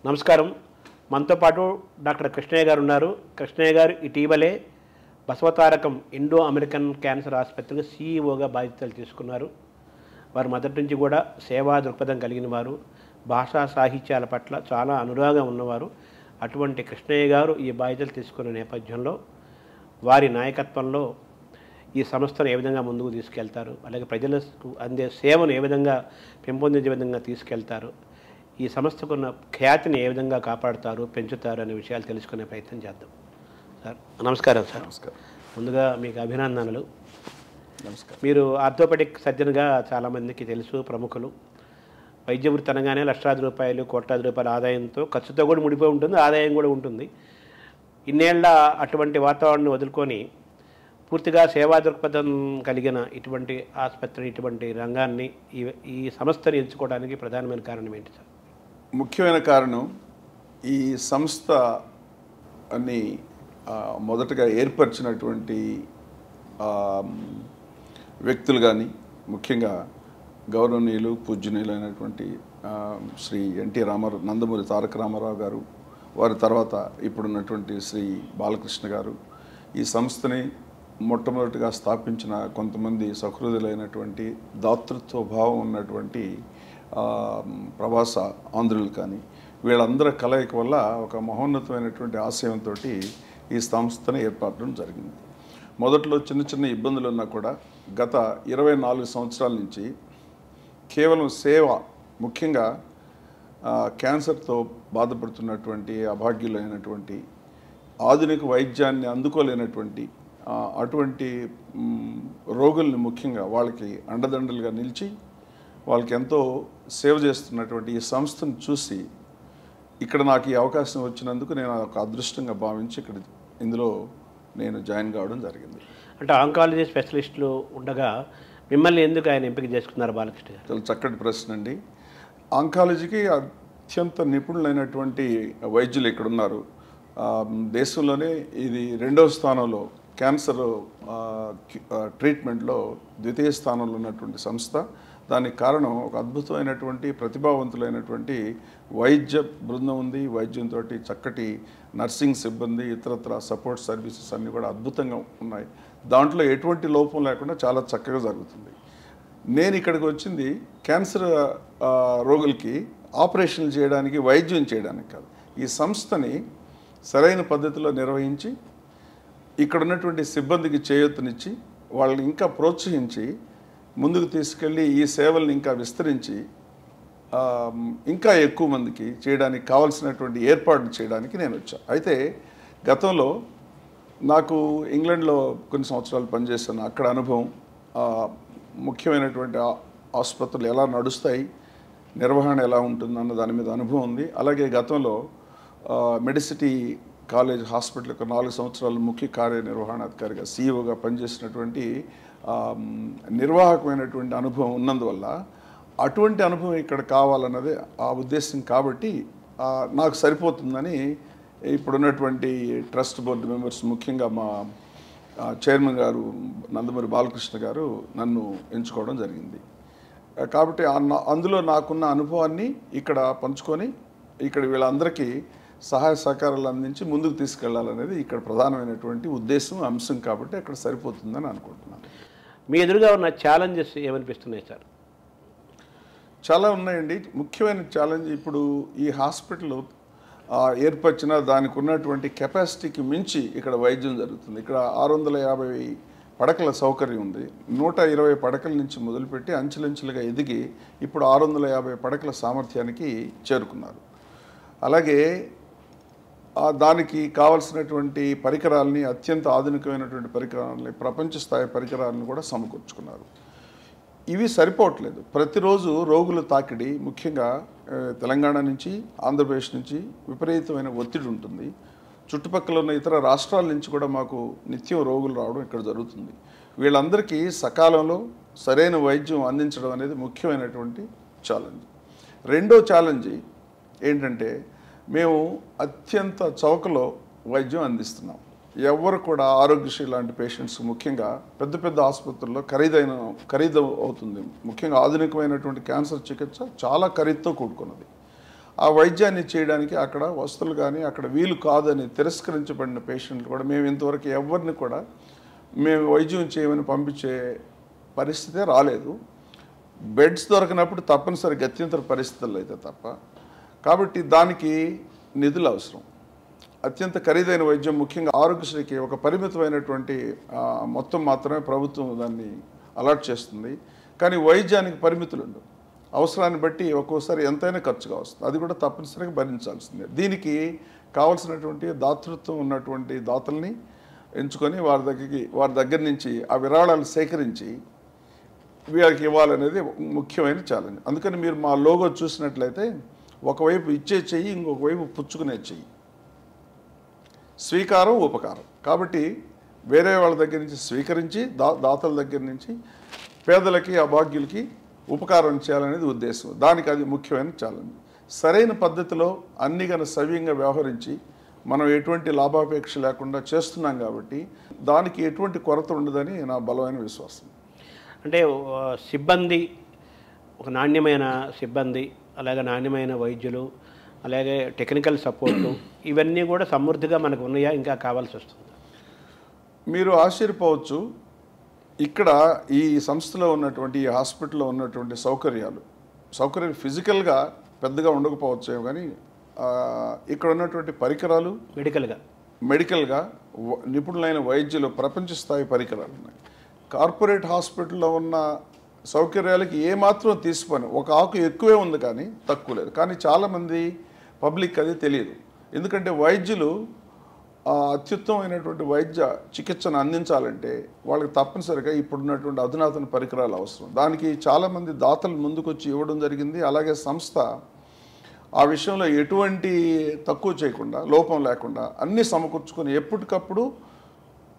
నమస్కారం. మనతో పాటు డాక్టర్ కృష్ణయ్య గారు ఉన్నారు. కృష్ణయ్య గారు ఇటీవలే బసవతారకం ఇండో అమెరికన్ క్యాన్సర్ ఆసుపత్రికి సీఈఓగా బాధ్యతలు తీసుకున్నారు. వారు మొదటి నుంచి కూడా సేవా దృక్పథం కలిగిన వారు, భాషా సాహిత్యాల పట్ల చాలా అనురాగం ఉన్నవారు. అటువంటి కృష్ణయ్య గారు ఈ బాధ్యతలు తీసుకున్న నేపథ్యంలో వారి నాయకత్వంలో ఈ సంస్థను ఏ విధంగా ముందుకు తీసుకెళ్తారు, అలాగే ప్రజలకు అందే సేవను ఏ విధంగా పెంపొందించే విధంగా తీసుకెళ్తారు, ఈ సంస్థకున్న ఖ్యాతిని ఏ విధంగా కాపాడుతారు, పెంచుతారు అనే విషయాలు తెలుసుకునే ప్రయత్నం చేద్దాం. సార్ నమస్కారం. సార్ నమస్కారం. ముందుగా మీకు అభినందనలు. నమస్కారం. మీరు ఆర్థోపెడిక్ సర్జన్గా చాలామందికి తెలుసు, ప్రముఖులు. వైద్య వృత్తి అనగానే లక్షలాది రూపాయలు, కోట్లాది రూపాయల ఆదాయంతో ఖర్చుతో కూడా ముడిపోయి ఉంటుంది, ఆదాయం కూడా ఉంటుంది. ఇన్నేళ్ల అటువంటి వాతావరణాన్ని వదులుకొని పూర్తిగా సేవా దృక్పథం కలిగిన ఇటువంటి ఆసుపత్రి, ఇటువంటి రంగాన్ని, ఈ సంస్థని ఎంచుకోవడానికి ప్రధానమైన కారణం ఏంటి సార్? ముఖ్యమైన కారణం ఈ సంస్థ అని మొదటగా ఏర్పరిచినటువంటి వ్యక్తులు కానీ, ముఖ్యంగా గౌరవనీయులు పూజ్యనీయులు అయినటువంటి శ్రీ ఎన్టీ రామారావు, నందమూరి తారక రామారావు గారు, వారి తర్వాత ఇప్పుడున్నటువంటి శ్రీ బాలకృష్ణ గారు, ఈ సంస్థని మొట్టమొదటిగా స్థాపించిన కొంతమంది సహృదయులైనటువంటి దాతృత్వ భావం ఉన్నటువంటి ప్రవాస ఆంధ్రులు కానీ, వీళ్ళందరి కలయిక వల్ల ఒక మహోన్నతమైనటువంటి ఆశయంతో ఈ సంస్థను ఏర్పడడం జరిగింది. మొదట్లో చిన్న చిన్న ఇబ్బందులు ఉన్నా కూడా గత 24 సంవత్సరాల నుంచి కేవలం సేవ, ముఖ్యంగా క్యాన్సర్తో బాధపడుతున్నటువంటి అభాగ్యులైనటువంటి, ఆధునిక వైద్యాన్ని అందుకోలేనటువంటి అటువంటి రోగుల్ని ముఖ్యంగా వాళ్ళకి అండదండలుగా నిలిచి వాళ్ళకి ఎంతో సేవ చేస్తున్నటువంటి ఈ సంస్థను చూసి ఇక్కడ నాకు ఈ అవకాశం వచ్చినందుకు నేను ఒక అదృష్టంగా భావించి ఇందులో నేను జాయిన్ కావడం జరిగింది. అంటే ఆంకాలజీ స్పెషలిస్టులు ఉండగా మిమ్మల్ని ఎందుకు ఆయన ఎంపిక చేసుకున్నారు బాలకృష్ణ గారు? చాలా చక్కటి ప్రశ్న అండి. ఆంకాలజీకి అత్యంత నిపుణులైనటువంటి వైద్యులు ఇక్కడ ఉన్నారు. దేశంలోనే ఇది 2వ స్థానంలో, క్యాన్సర్ ట్రీట్మెంట్లో 2వ స్థానంలో ఉన్నటువంటి సంస్థ. దానికి కారణం ఒక అద్భుతమైనటువంటి ప్రతిభావంతులైనటువంటి వైద్య బృందం ఉంది. వైద్యంతో చక్కటి నర్సింగ్ సిబ్బంది, ఇతరత్ర సపోర్ట్ సర్వీసెస్ అన్నీ కూడా అద్భుతంగా ఉన్నాయి. దాంట్లో ఎటువంటి లోపం లేకుండా చాలా చక్కగా జరుగుతుంది. నేను ఇక్కడికి వచ్చింది క్యాన్సర్ రోగులకి ఆపరేషన్లు చేయడానికి, వైద్యం చేయడానికి కాదు. ఈ సంస్థని సరైన పద్ధతిలో నిర్వహించి ఇక్కడ ఉన్నటువంటి సిబ్బందికి చేయూతనిచ్చి వాళ్ళని ఇంకా ప్రోత్సహించి ముందుకు తీసుకెళ్ళి ఈ సేవల్ని ఇంకా విస్తరించి ఇంకా ఎక్కువ మందికి చేయడానికి కావాల్సినటువంటి ఏర్పాట్లు చేయడానికి నేను వచ్చాను. అయితే గతంలో నాకు ఇంగ్లాండ్లో కొన్ని సంవత్సరాలు పనిచేశాను. అక్కడ అనుభవం, ముఖ్యమైనటువంటి ఆసుపత్రులు ఎలా నడుస్తాయి, నిర్వహణ ఎలా ఉంటుంది అన్న దాని మీద అనుభవం ఉంది. అలాగే గతంలో మెడిసిటీ కాలేజ్ హాస్పిటల్ 4 సంవత్సరాలు ముఖ్య కార్యనిర్వహణాధికారిగా సీఈఓగా పనిచేసినటువంటి నిర్వాహకమైనటువంటి అనుభవం ఉన్నందువల్ల అటువంటి అనుభవం ఇక్కడ కావాలన్నదే ఆ ఉద్దేశం. కాబట్టి నాకు సరిపోతుందని ఇప్పుడున్నటువంటి ట్రస్ట్ బోర్డు మెంబర్స్, ముఖ్యంగా మా చైర్మన్ గారు నందమూరి బాలకృష్ణ గారు నన్ను ఎంచుకోవడం జరిగింది. కాబట్టి అందులో నాకున్న అనుభవాన్ని ఇక్కడ పంచుకొని ఇక్కడ వీళ్ళందరికీ సహాయ సహకారాలు అందించి ముందుకు తీసుకెళ్లాలనేది ఇక్కడ ప్రధానమైనటువంటి ఉద్దేశం, అంశం. కాబట్టి అక్కడ సరిపోతుందని అనుకుంటున్నాను. మీ ఎదురుగా ఉన్న ఛాలెంజెస్ ఏమనిపిస్తున్నాయి సార్? చాలా ఉన్నాయండి. ముఖ్యమైన ఛాలెంజ్, ఇప్పుడు ఈ హాస్పిటల్ ఏర్పరిచిన దానికి ఉన్నటువంటి కెపాసిటీకి మించి ఇక్కడ వైద్యం జరుగుతుంది. ఇక్కడ 650 పడకల సౌకర్యం ఉంది. 120 పడకల నుంచి మొదలుపెట్టి అంచెలంచెలుగా ఎదిగి ఇప్పుడు 650 పడకల సామర్థ్యానికి చేరుకున్నారు. అలాగే దానికి కావలసినటువంటి పరికరాలని, అత్యంత ఆధునికమైనటువంటి పరికరాలని, ప్రపంచ స్థాయి పరికరాలను కూడా సమకూర్చుకున్నారు. ఇవి సరిపోవట్లేదు. ప్రతిరోజు రోగుల తాకిడి, ముఖ్యంగా తెలంగాణ నుంచి, ఆంధ్రప్రదేశ్ నుంచి విపరీతమైన ఒత్తిడి ఉంటుంది. చుట్టుపక్కల ఉన్న ఇతర రాష్ట్రాల నుంచి కూడా మాకు నిత్యం రోగులు రావడం ఇక్కడ జరుగుతుంది. వీళ్ళందరికీ సకాలంలో సరైన వైద్యం అందించడం అనేది ముఖ్యమైనటువంటి ఛాలెంజ్. రెండో ఛాలెంజ్ ఏంటంటే, మేము అత్యంత చౌకలో వైద్యం అందిస్తున్నాం. ఎవరు కూడా ఆరోగ్యశ్రీ లాంటి పేషెంట్స్, ముఖ్యంగా పెద్ద పెద్ద ఆసుపత్రుల్లో ఖరీదు అవుతుంది. ముఖ్యంగా ఆధునికమైనటువంటి క్యాన్సర్ చికిత్స చాలా ఖరీదుతో కూడుకున్నది. ఆ వైద్యాన్ని చేయడానికి అక్కడ వస్తువులు కానీ అక్కడ వీలు కాదని తిరస్కరించబడిన పేషెంట్లు కూడా మేము ఇంతవరకు ఎవరిని కూడా మేము వైద్యం చేయమని పంపించే పరిస్థితే రాలేదు. బెడ్స్ దొరకనప్పుడు తప్పనిసరి గత్యంతర పరిస్థితుల్లో అయితే తప్ప. కాబట్టి దానికి నిధులు అవసరం. అత్యంత ఖరీదైన వైద్యం, ముఖ్యంగా ఆరోగ్యశ్రీకి ఒక పరిమితమైనటువంటి మొత్తం మాత్రమే ప్రభుత్వం దాన్ని అలాట్ చేస్తుంది. కానీ వైద్యానికి పరిమితులు ఉండవు. అవసరాన్ని బట్టి ఒక్కోసారి ఎంతైనా ఖర్చుగా వస్తుంది. అది కూడా తప్పనిసరిగా భరించాల్సిందే. దీనికి కావాల్సినటువంటి దాతృత్వం ఉన్నటువంటి దాతల్ని ఎంచుకొని వారి దగ్గర నుంచి ఆ విరాళాలు సేకరించి వీళ్ళకి ఇవ్వాలనేది ముఖ్యమైన ఛాలెంజ్. అందుకని మీరు మా లోగో చూసినట్లయితే ఒకవైపు ఇచ్చే చెయ్యి, ఇంకొక వైపు పుచ్చుకునే చెయ్యి, స్వీకారం ఉపకారం. కాబట్టి వేరే వాళ్ళ దగ్గర నుంచి స్వీకరించి దాతల దగ్గర నుంచి పేదలకి అభాగ్యులకి ఉపకారం చేయాలనేది ఉద్దేశం. దానికి అది ముఖ్యమైన ఛాలెంజ్. సరైన పద్ధతిలో అన్ని గన సవ్యంగా వ్యవహరించి మనం ఎటువంటి లాభాపేక్ష లేకుండా చేస్తున్నాం కాబట్టి దానికి ఎటువంటి కొరత ఉండదని నా బలమైన విశ్వాసం. అంటే సిబ్బంది, ఒక నాణ్యమైన సిబ్బంది, అలాగే నాణ్యమైన వైద్యులు, అలాగే టెక్నికల్ సపోర్టు, ఇవన్నీ కూడా సమృద్ధిగా మనకు ఉన్నాయా, ఇంకా కావాల్సి వస్తుంది? మీరు ఆశ్చర్యపోవచ్చు. ఇక్కడ ఈ సంస్థలో ఉన్నటువంటి, ఈ హాస్పిటల్లో ఉన్నటువంటి సౌకర్యాలు ఫిజికల్గా పెద్దగా ఉండకపోవచ్చు, కానీ ఇక్కడ ఉన్నటువంటి పరికరాలు మెడికల్గా నిపుణులైన వైద్యులు, ప్రపంచ స్థాయి పరికరాలు ఉన్నాయి. కార్పొరేట్ హాస్పిటల్లో ఉన్న సౌకర్యాలకి ఏమాత్రం తీసిపోయి ఒక ఆకు ఎక్కువే ఉంది కానీ తక్కువ లేదు. కానీ చాలామంది పబ్లిక్ అది తెలియదు. ఎందుకంటే వైద్యులు అత్యుత్తమైనటువంటి వైద్య చికిత్సను అందించాలంటే వాళ్ళకి తప్పనిసరిగా ఇప్పుడున్నటువంటి అధునాతన పరికరాలు అవసరం. దానికి చాలామంది దాతలు ముందుకొచ్చి ఇవ్వడం జరిగింది. అలాగే సంస్థ ఆ విషయంలో ఎటువంటి తక్కువ చేయకుండా, లోపం లేకుండా అన్నీ సమకూర్చుకొని ఎప్పటికప్పుడు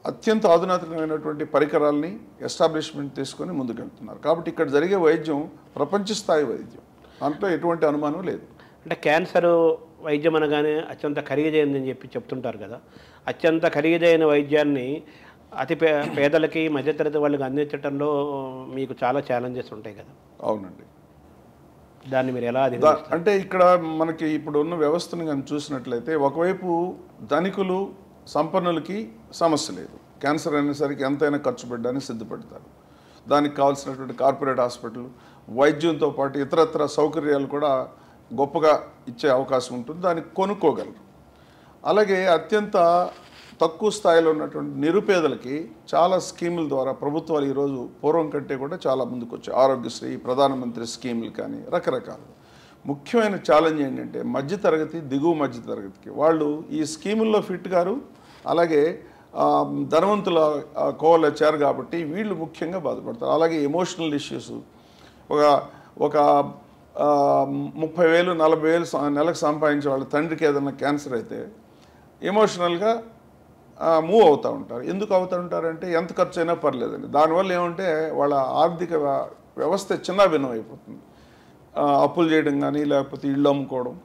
అత్యంత అధునాతనమైనటువంటి పరికరాలని ఎస్టాబ్లిష్మెంట్ తీసుకొని ముందుకెళ్తున్నారు. కాబట్టి ఇక్కడ జరిగే వైద్యం ప్రపంచ స్థాయి వైద్యం, దాంట్లో ఎటువంటి అనుమానం లేదు. అంటే క్యాన్సర్ వైద్యం అనగానే అత్యంత ఖరీదైందని చెప్తుంటారు కదా. అత్యంత ఖరీదైన వైద్యాన్ని అతి పేదలకి, మధ్యతరగతి వాళ్ళకి అందించడంలో మీకు చాలా ఛాలెంజెస్ ఉంటాయి కదా. అవునండి. దాన్ని మీరు ఎలా అంటే ఇక్కడ మనకి ఇప్పుడు ఉన్న వ్యవస్థను కానీ చూసినట్లయితే ఒకవైపు ధనికులు, సంపన్నులకి సమస్య లేదు. క్యాన్సర్ అనేసరికి ఎంతైనా ఖర్చు పెట్టడానికి సిద్ధపడతారు. దానికి కావాల్సినటువంటి కార్పొరేట్ హాస్పిటల్, వైద్యంతో పాటు ఇతరత్ర సౌకర్యాలు కూడా గొప్పగా ఇచ్చే అవకాశం ఉంటుంది. దానికి కొనుక్కోగలరు. అలాగే అత్యంత తక్కువ స్థాయిలో ఉన్నటువంటి నిరుపేదలకి చాలా స్కీముల ద్వారా ప్రభుత్వాలు ఈరోజు పూర్వం కంటే కూడా చాలా ముందుకు వచ్చాయి. ఆరోగ్యశ్రీ, ప్రధానమంత్రి స్కీములు కానీ రకరకాలు. ముఖ్యమైన ఛాలెంజ్ ఏంటంటే మధ్యతరగతి, దిగువ మధ్యతరగతికి వాళ్ళు ఈ స్కీముల్లో ఫిట్ గారు, అలాగే ధనవంతుల కోవలో చేరు కాబట్టి వీళ్ళు ముఖ్యంగా బాధపడతారు. అలాగే ఎమోషనల్ ఇష్యూస్, ఒక 30,000 40,000 నెలకు సంపాదించే వాళ్ళ తండ్రికి ఏదైనా క్యాన్సర్ అయితే ఎమోషనల్గా మూవ్ అవుతూ ఉంటారు. ఎందుకు అవుతూ ఉంటారంటే ఎంత ఖర్చు అయినా పర్లేదండి. దానివల్ల ఏమంటే వాళ్ళ ఆర్థిక వ్యవస్థ చిన్నాభిన్నం అయిపోతుంది. అప్పులు చేయడం కానీ, లేకపోతే ఇళ్ళు అమ్ముకోవడం,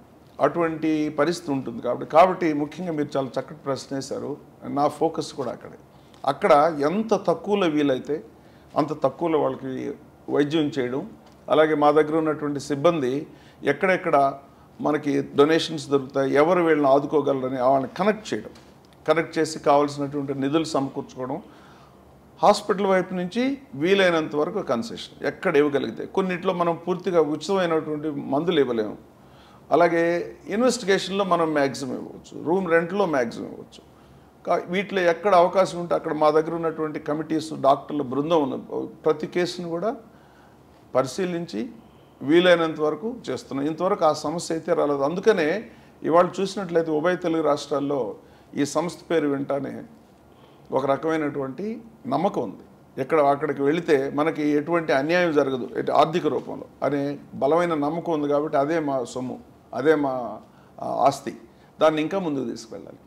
అటువంటి పరిస్థితి ఉంటుంది. కాబట్టి ముఖ్యంగా మీరు చాలా చక్కటి ప్రశ్న వేశారు. నా ఫోకస్ కూడా అక్కడ ఎంత తక్కువలో వీలైతే అంత తక్కువలో వాళ్ళకి వైద్యం చేయడం. అలాగే మా దగ్గర ఉన్నటువంటి సిబ్బంది ఎక్కడెక్కడ మనకి డొనేషన్స్ దొరుకుతాయి, ఎవరు వీళ్ళని ఆదుకోగలరని వాళ్ళని కనెక్ట్ చేసి కావాల్సినటువంటి నిధులు సమకూర్చుకోవడం. హాస్పిటల్ వైపు నుంచి వీలైనంత వరకు కన్సెషన్ ఎక్కడ ఇవ్వగలిగితే. కొన్నిట్లో మనం పూర్తిగా ఉచితమైనటువంటి మందులు ఇవ్వలేము. అలాగే ఇన్వెస్టిగేషన్లో మనం మ్యాక్సిమం ఇవ్వచ్చు, రూమ్ రెంట్లో మ్యాక్సిమం ఇవ్వచ్చు. వీటిలో ఎక్కడ అవకాశం ఉంటే అక్కడ మా దగ్గర ఉన్నటువంటి కమిటీస్, డాక్టర్ల బృందం ఉన్న ప్రతి కేసును కూడా పరిశీలించి వీలైనంత వరకు చేస్తున్నాం. ఇంతవరకు ఆ సమస్య అయితే రాలేదు. అందుకనే ఇవాళ చూసినట్లయితే ఉభయ తెలుగు రాష్ట్రాల్లో ఈ సంస్థ పేరు వింటానే ఒక రకమైనటువంటి నమ్మకం ఉంది. అక్కడికి వెళితే మనకి ఎటువంటి అన్యాయం జరగదు ఆర్థిక రూపంలో అనే బలమైన నమ్మకం ఉంది. కాబట్టి అదే మా సొమ్ము, అదే మా ఆస్తి. దాన్ని ఇంకా ముందుకు తీసుకెళ్ళాలి.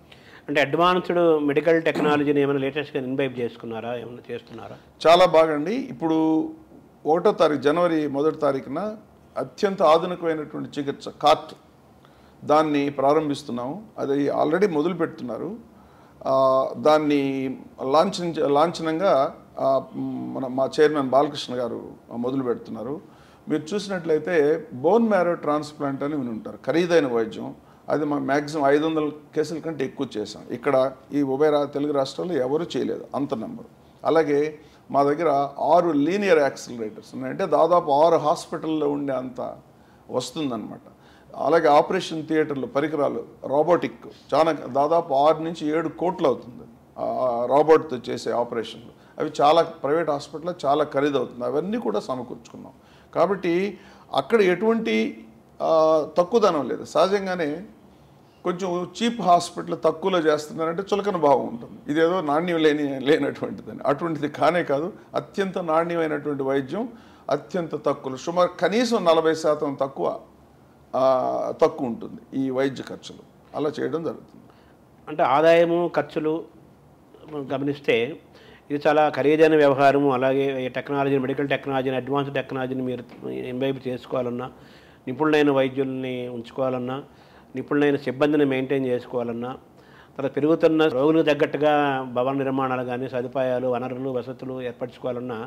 అంటే అడ్వాన్స్డ్ మెడికల్ టెక్నాలజీని ఏమైనా లేటెస్ట్గా ఇన్వైవ్ చేసుకున్నారా, ఏమైనా చేస్తున్నారా? చాలా బాగా అండి. ఇప్పుడు 1వ తారీఖు జనవరి 1వ తారీఖున అత్యంత ఆధునికమైనటువంటి చికిత్స కార్ట్ దాన్ని ప్రారంభిస్తున్నాము. అది ఆల్రెడీ మొదలు పెడుతున్నారు. దాన్ని లాంఛనంగా మా చైర్మన్ బాలకృష్ణ గారు మొదలు పెడుతున్నారు. మీరు చూసినట్లయితే బోన్ మ్యారో ట్రాన్స్ప్లాంట్ అని విని ఉంటారు, ఖరీదైన వైద్యం. అది మా మ్యాక్సిమం 500 కేసుల కంటే ఎక్కువ చేసాం. ఇక్కడ ఈ ఉభయ తెలుగు రాష్ట్రాల్లో ఎవరు చేయలేదు అంత నెంబర్. అలాగే మా దగ్గర 6 లీనియర్ యాక్సిలరేటర్స్ ఉన్నాయంటే దాదాపు 6 హాస్పిటల్లో ఉండే అంత వస్తుందన్నమాట. అలాగే ఆపరేషన్ థియేటర్లు పరికరాలు రోబోటిక్ చాలా దాదాపు 6 నుంచి 7 కోట్లు అవుతుంది రోబోట్తో చేసే ఆపరేషన్లు. అవి చాలా ప్రైవేట్ హాస్పిటల్లో చాలా ఖరీదవుతుంది. అవన్నీ కూడా సమకూర్చుకున్నాం. కాబట్టి అక్కడ ఎటువంటి తక్కువదనం లేదు. సహజంగానే కొంచెం చీప్ హాస్పిటల్ తక్కువలో చేస్తున్నారంటే చులకన భావం ఉంటుంది, ఇదేదో నాణ్యం లేనటువంటిదని. అటువంటిది కానే కాదు, అత్యంత నాణ్యమైనటువంటి వైద్యం అత్యంత తక్కువ, సుమారు కనీసం 40% తక్కువ ఉంటుంది ఈ వైద్య ఖర్చులు. అలా చేయడం జరుగుతుంది. అంటే ఆదాయము ఖర్చులు గమనిస్తే ఇది చాలా ఖరీదైన వ్యవహారము. అలాగే టెక్నాలజీని, మెడికల్ టెక్నాలజీని, అడ్వాన్స్డ్ టెక్నాలజీని మీరు ఎంబైబ్ చేసుకోవాలన్నా, నిపుణులైన వైద్యుల్ని ఉంచుకోవాలన్నా, నిపుణులైన సిబ్బందిని మెయింటైన్ చేసుకోవాలన్నా, తర్వాత పెరుగుతున్న రోగులకు తగ్గట్టుగా భవన నిర్మాణాలు కానీ, సదుపాయాలు, వనరులు, వసతులు ఏర్పరచుకోవాలన్నా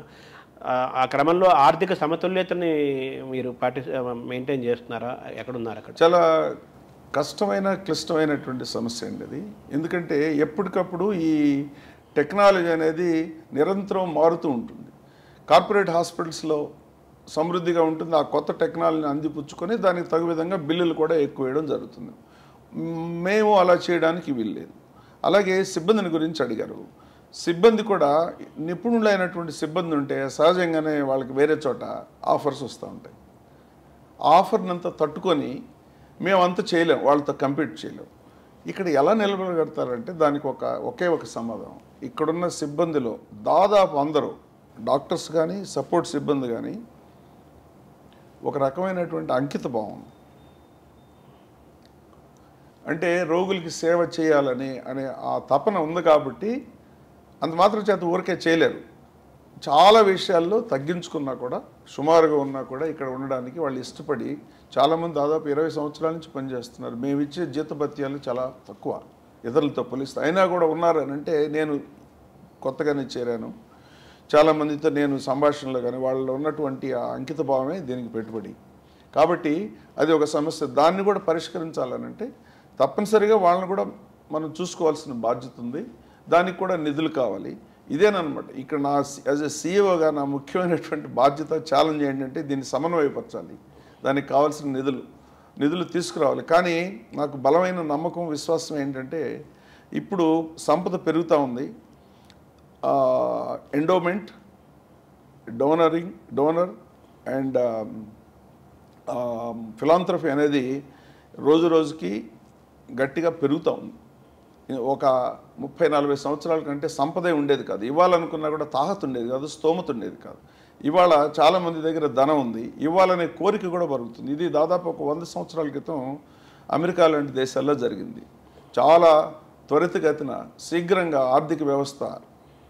ఆ క్రమంలో ఆర్థిక సమతుల్యతని మీరు మెయింటైన్ చేస్తున్నారా? ఎక్కడున్నారు అక్కడ? చాలా కష్టమైన క్లిష్టమైనటువంటి సమస్య అండి అది. ఎందుకంటే ఎప్పటికప్పుడు ఈ టెక్నాలజీ అనేది నిరంతరం మారుతూ ఉంటుంది. కార్పొరేట్ హాస్పిటల్స్లో సమృద్ధిగా ఉంటుంది, ఆ కొత్త టెక్నాలజీని అందిపుచ్చుకొని దానికి తగు విధంగా బిల్లులు కూడా ఎక్కువ వేయడం జరుగుతుంది. మేము అలా చేయడానికి వీల్లేదు. అలాగే సిబ్బందిని గురించి అడిగారు. సిబ్బంది కూడా నిపుణులైనటువంటి సిబ్బంది ఉంటే సహజంగానే వాళ్ళకి వేరే చోట ఆఫర్స్ వస్తూ ఉంటాయి. ఆఫర్నంతా తట్టుకొని మేమంతా చేయలేం, వాళ్ళతో కంపీట్ చేయలేం. ఇక్కడ ఎలా నిలబడగడతారంటే దానికి ఒకే ఒక సమాధానం. ఇక్కడున్న సిబ్బందిలో దాదాపు అందరూ డాక్టర్స్ కానీ సపోర్ట్ సిబ్బంది కానీ ఒక రకమైనటువంటి అంకిత భావం, అంటే రోగులకి సేవ చేయాలని ఆ తపన ఉంది. కాబట్టి అంత మాత్రం చేత ఊరికే చేయలేరు. చాలా విషయాల్లో తగ్గించుకున్నా కూడా, సుమారుగా ఉన్నా కూడా ఇక్కడ ఉండడానికి వాళ్ళు ఇష్టపడి చాలామంది దాదాపు 20 సంవత్సరాల నుంచి పనిచేస్తున్నారు. మేము ఇచ్చే జీతభత్యాలు చాలా తక్కువ ఇతరులతో పోలిస్తే, అయినా కూడా ఉన్నారు అని అంటే నేను కొత్తగానే చేరాను. చాలామందితో నేను సంభాషణలో కానీ వాళ్ళలో ఉన్నటువంటి ఆ అంకిత భావమే దీనికి పెట్టుబడి. కాబట్టి అది ఒక సమస్య. దాన్ని కూడా పరిష్కరించాలనంటే తప్పనిసరిగా వాళ్ళని కూడా మనం చూసుకోవాల్సిన బాధ్యత ఉంది. దానికి కూడా నిధులు కావాలి. ఇదేనమాట ఇక్కడ నా యాజ్ ఎ సీఈఓగా నా ముఖ్యమైనటువంటి బాధ్యత, ఛాలెంజ్ ఏంటంటే దీన్ని సమన్వయపరచాలి. దానికి కావాల్సిన నిధులు తీసుకురావాలి. కానీ నాకు బలమైన నమ్మకం, విశ్వాసం ఏంటంటే ఇప్పుడు సంపద పెరుగుతూ ఉంది. ఎండోమెంట్, డోనర్ అండ్ ఫిలాంథ్రఫీ అనేది రోజు రోజుకి గట్టిగా పెరుగుతూ ఉంది. ఒక 30-40 సంవత్సరాల కంటే సంపదే ఉండేది కాదు. ఇవ్వాలనుకున్నా కూడా తాహత ఉండేది కాదు, స్తోమత ఉండేది కాదు. ఇవాళ చాలామంది దగ్గర ధనం ఉంది, ఇవ్వాలనే కోరిక కూడా పెరుగుతుంది. ఇది దాదాపు ఒక 100 సంవత్సరాల క్రితం అమెరికా లాంటి దేశాల్లో జరిగింది. చాలా త్వరితగతిన శీఘ్రంగా ఆర్థిక వ్యవస్థ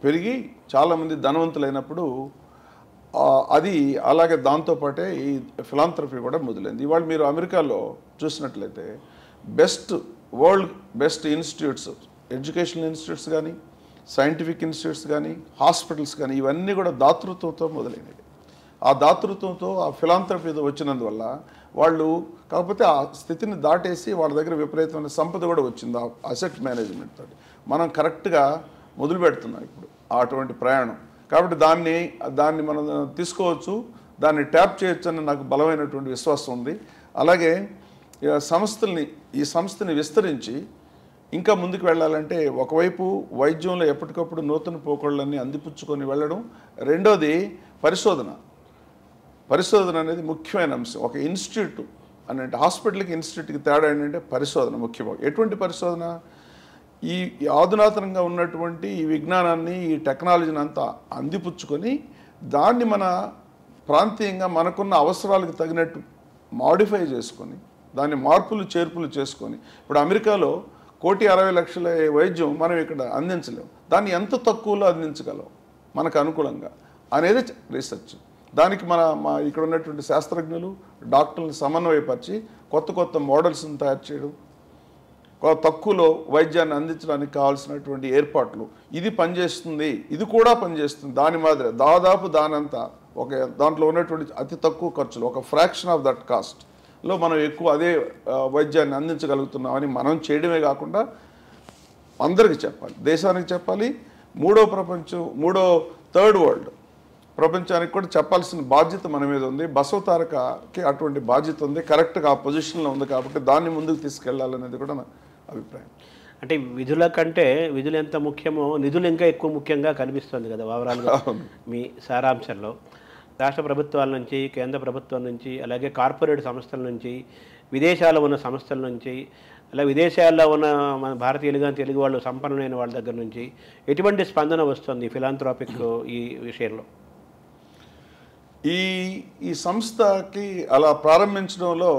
పెరిగి చాలామంది ధనవంతులైనప్పుడు అది అలాగే దాంతోపాటే ఈ ఫిలాంథ్రఫీ కూడా మొదలైంది. ఇవాళ మీరు అమెరికాలో చూసినట్లయితే world best institutes, educational institutes కానీ, సైంటిఫిక్ ఇన్స్టిట్యూట్స్ కానీ, హాస్పిటల్స్ కానీ, ఇవన్నీ కూడా దాతృత్వంతో మొదలైనవి. ఆ దాతృత్వంతో, ఆ ఫిలాంథ్రఫీతో వచ్చినందువల్ల వాళ్ళు, కాకపోతే ఆ స్థితిని దాటేసి వాళ్ళ దగ్గర విపరీతమైన సంపద కూడా వచ్చింది ఆ అసెట్ మేనేజ్మెంట్ తోటి. మనం కరెక్ట్గా మొదలు పెడుతున్నాం ఇప్పుడు అటువంటి ప్రయాణం. కాబట్టి దాన్ని మనం తీసుకోవచ్చు, దాన్ని ట్యాప్ చేయొచ్చు అని నాకు బలమైనటువంటి విశ్వాసం ఉంది. అలాగే ఈ సంస్థని విస్తరించి ఇంకా ముందుకు వెళ్ళాలంటే ఒకవైపు వైద్యంలో ఎప్పటికప్పుడు నూతన పోకళ్ళన్నీ అందిపుచ్చుకొని వెళ్ళడం, రెండోది పరిశోధన అనేది ముఖ్యమైన అంశం. ఒక ఇన్స్టిట్యూట్ అని అంటే హాస్పిటల్కి ఇన్స్టిట్యూట్కి తేడా ఏంటంటే పరిశోధన ముఖ్యమైన. ఎటువంటి పరిశోధన? ఈ ఆధునాతనంగా ఉన్నటువంటి ఈ విజ్ఞానాన్ని, ఈ టెక్నాలజీని అంతా అందిపుచ్చుకొని దాన్ని మన ప్రాంతీయంగా మనకున్న అవసరాలకు తగినట్టు మాడిఫై చేసుకొని, దాన్ని మార్పులు చేర్పులు చేసుకొని, ఇప్పుడు అమెరికాలో 1,60,00,000 వైద్యం మనం ఇక్కడ అందించలేం. దాన్ని ఎంత తక్కువలో అందించగలం మనకు అనుకూలంగా అనేది రీసెర్చ్. దానికి మా ఇక్కడ ఉన్నటువంటి శాస్త్రజ్ఞులు, డాక్టర్లను సమన్వయపరిచి కొత్త మోడల్స్ని తయారు చేయడం, తక్కువలో వైద్యాన్ని అందించడానికి కావాల్సినటువంటి ఏర్పాట్లు, ఇది పనిచేస్తుంది, ఇది కూడా పనిచేస్తుంది, దాని మాదిరి దాదాపు దానంతా ఒక దాంట్లో ఉన్నటువంటి అతి తక్కువ ఖర్చులు, ఒక ఫ్రాక్షన్ ఆఫ్ దట్ కాస్ట్లో మనం ఎక్కువ అదే వైద్యాన్ని అందించగలుగుతున్నామని మనం చేయడమే కాకుండా అందరికీ చెప్పాలి, దేశానికి చెప్పాలి, థర్డ్ వరల్డ్ ప్రపంచానికి కూడా చెప్పాల్సిన బాధ్యత మన మీద ఉంది. బసవతారకకి అటువంటి బాధ్యత ఉంది, కరెక్ట్గా ఆ పొజిషన్లో ఉంది కాబట్టి దాన్ని ముందుకు తీసుకెళ్లాలనేది కూడా నా అభిప్రాయం. అంటే విధుల కంటే విధులు ఎంత ముఖ్యమో నిధులు ఇంకా ఎక్కువ ముఖ్యంగా కనిపిస్తుంది కదా ఓవరాల్గా మీ సారాంశంలో. రాష్ట్ర ప్రభుత్వాల నుంచి, కేంద్ర ప్రభుత్వం నుంచి, అలాగే కార్పొరేట్ సంస్థల నుంచి, విదేశాల్లో ఉన్న సంస్థల నుంచి, అలా విదేశాల్లో ఉన్న మన భారతీయులుగా తెలుగు వాళ్ళు సంపన్నులైన వాళ్ళ దగ్గర నుంచి ఎటువంటి స్పందన వస్తుంది ఫిలాంథ్రాపిక్ ఈ విషయంలో? ఈ సంస్థకి అలా ప్రారంభించడంలో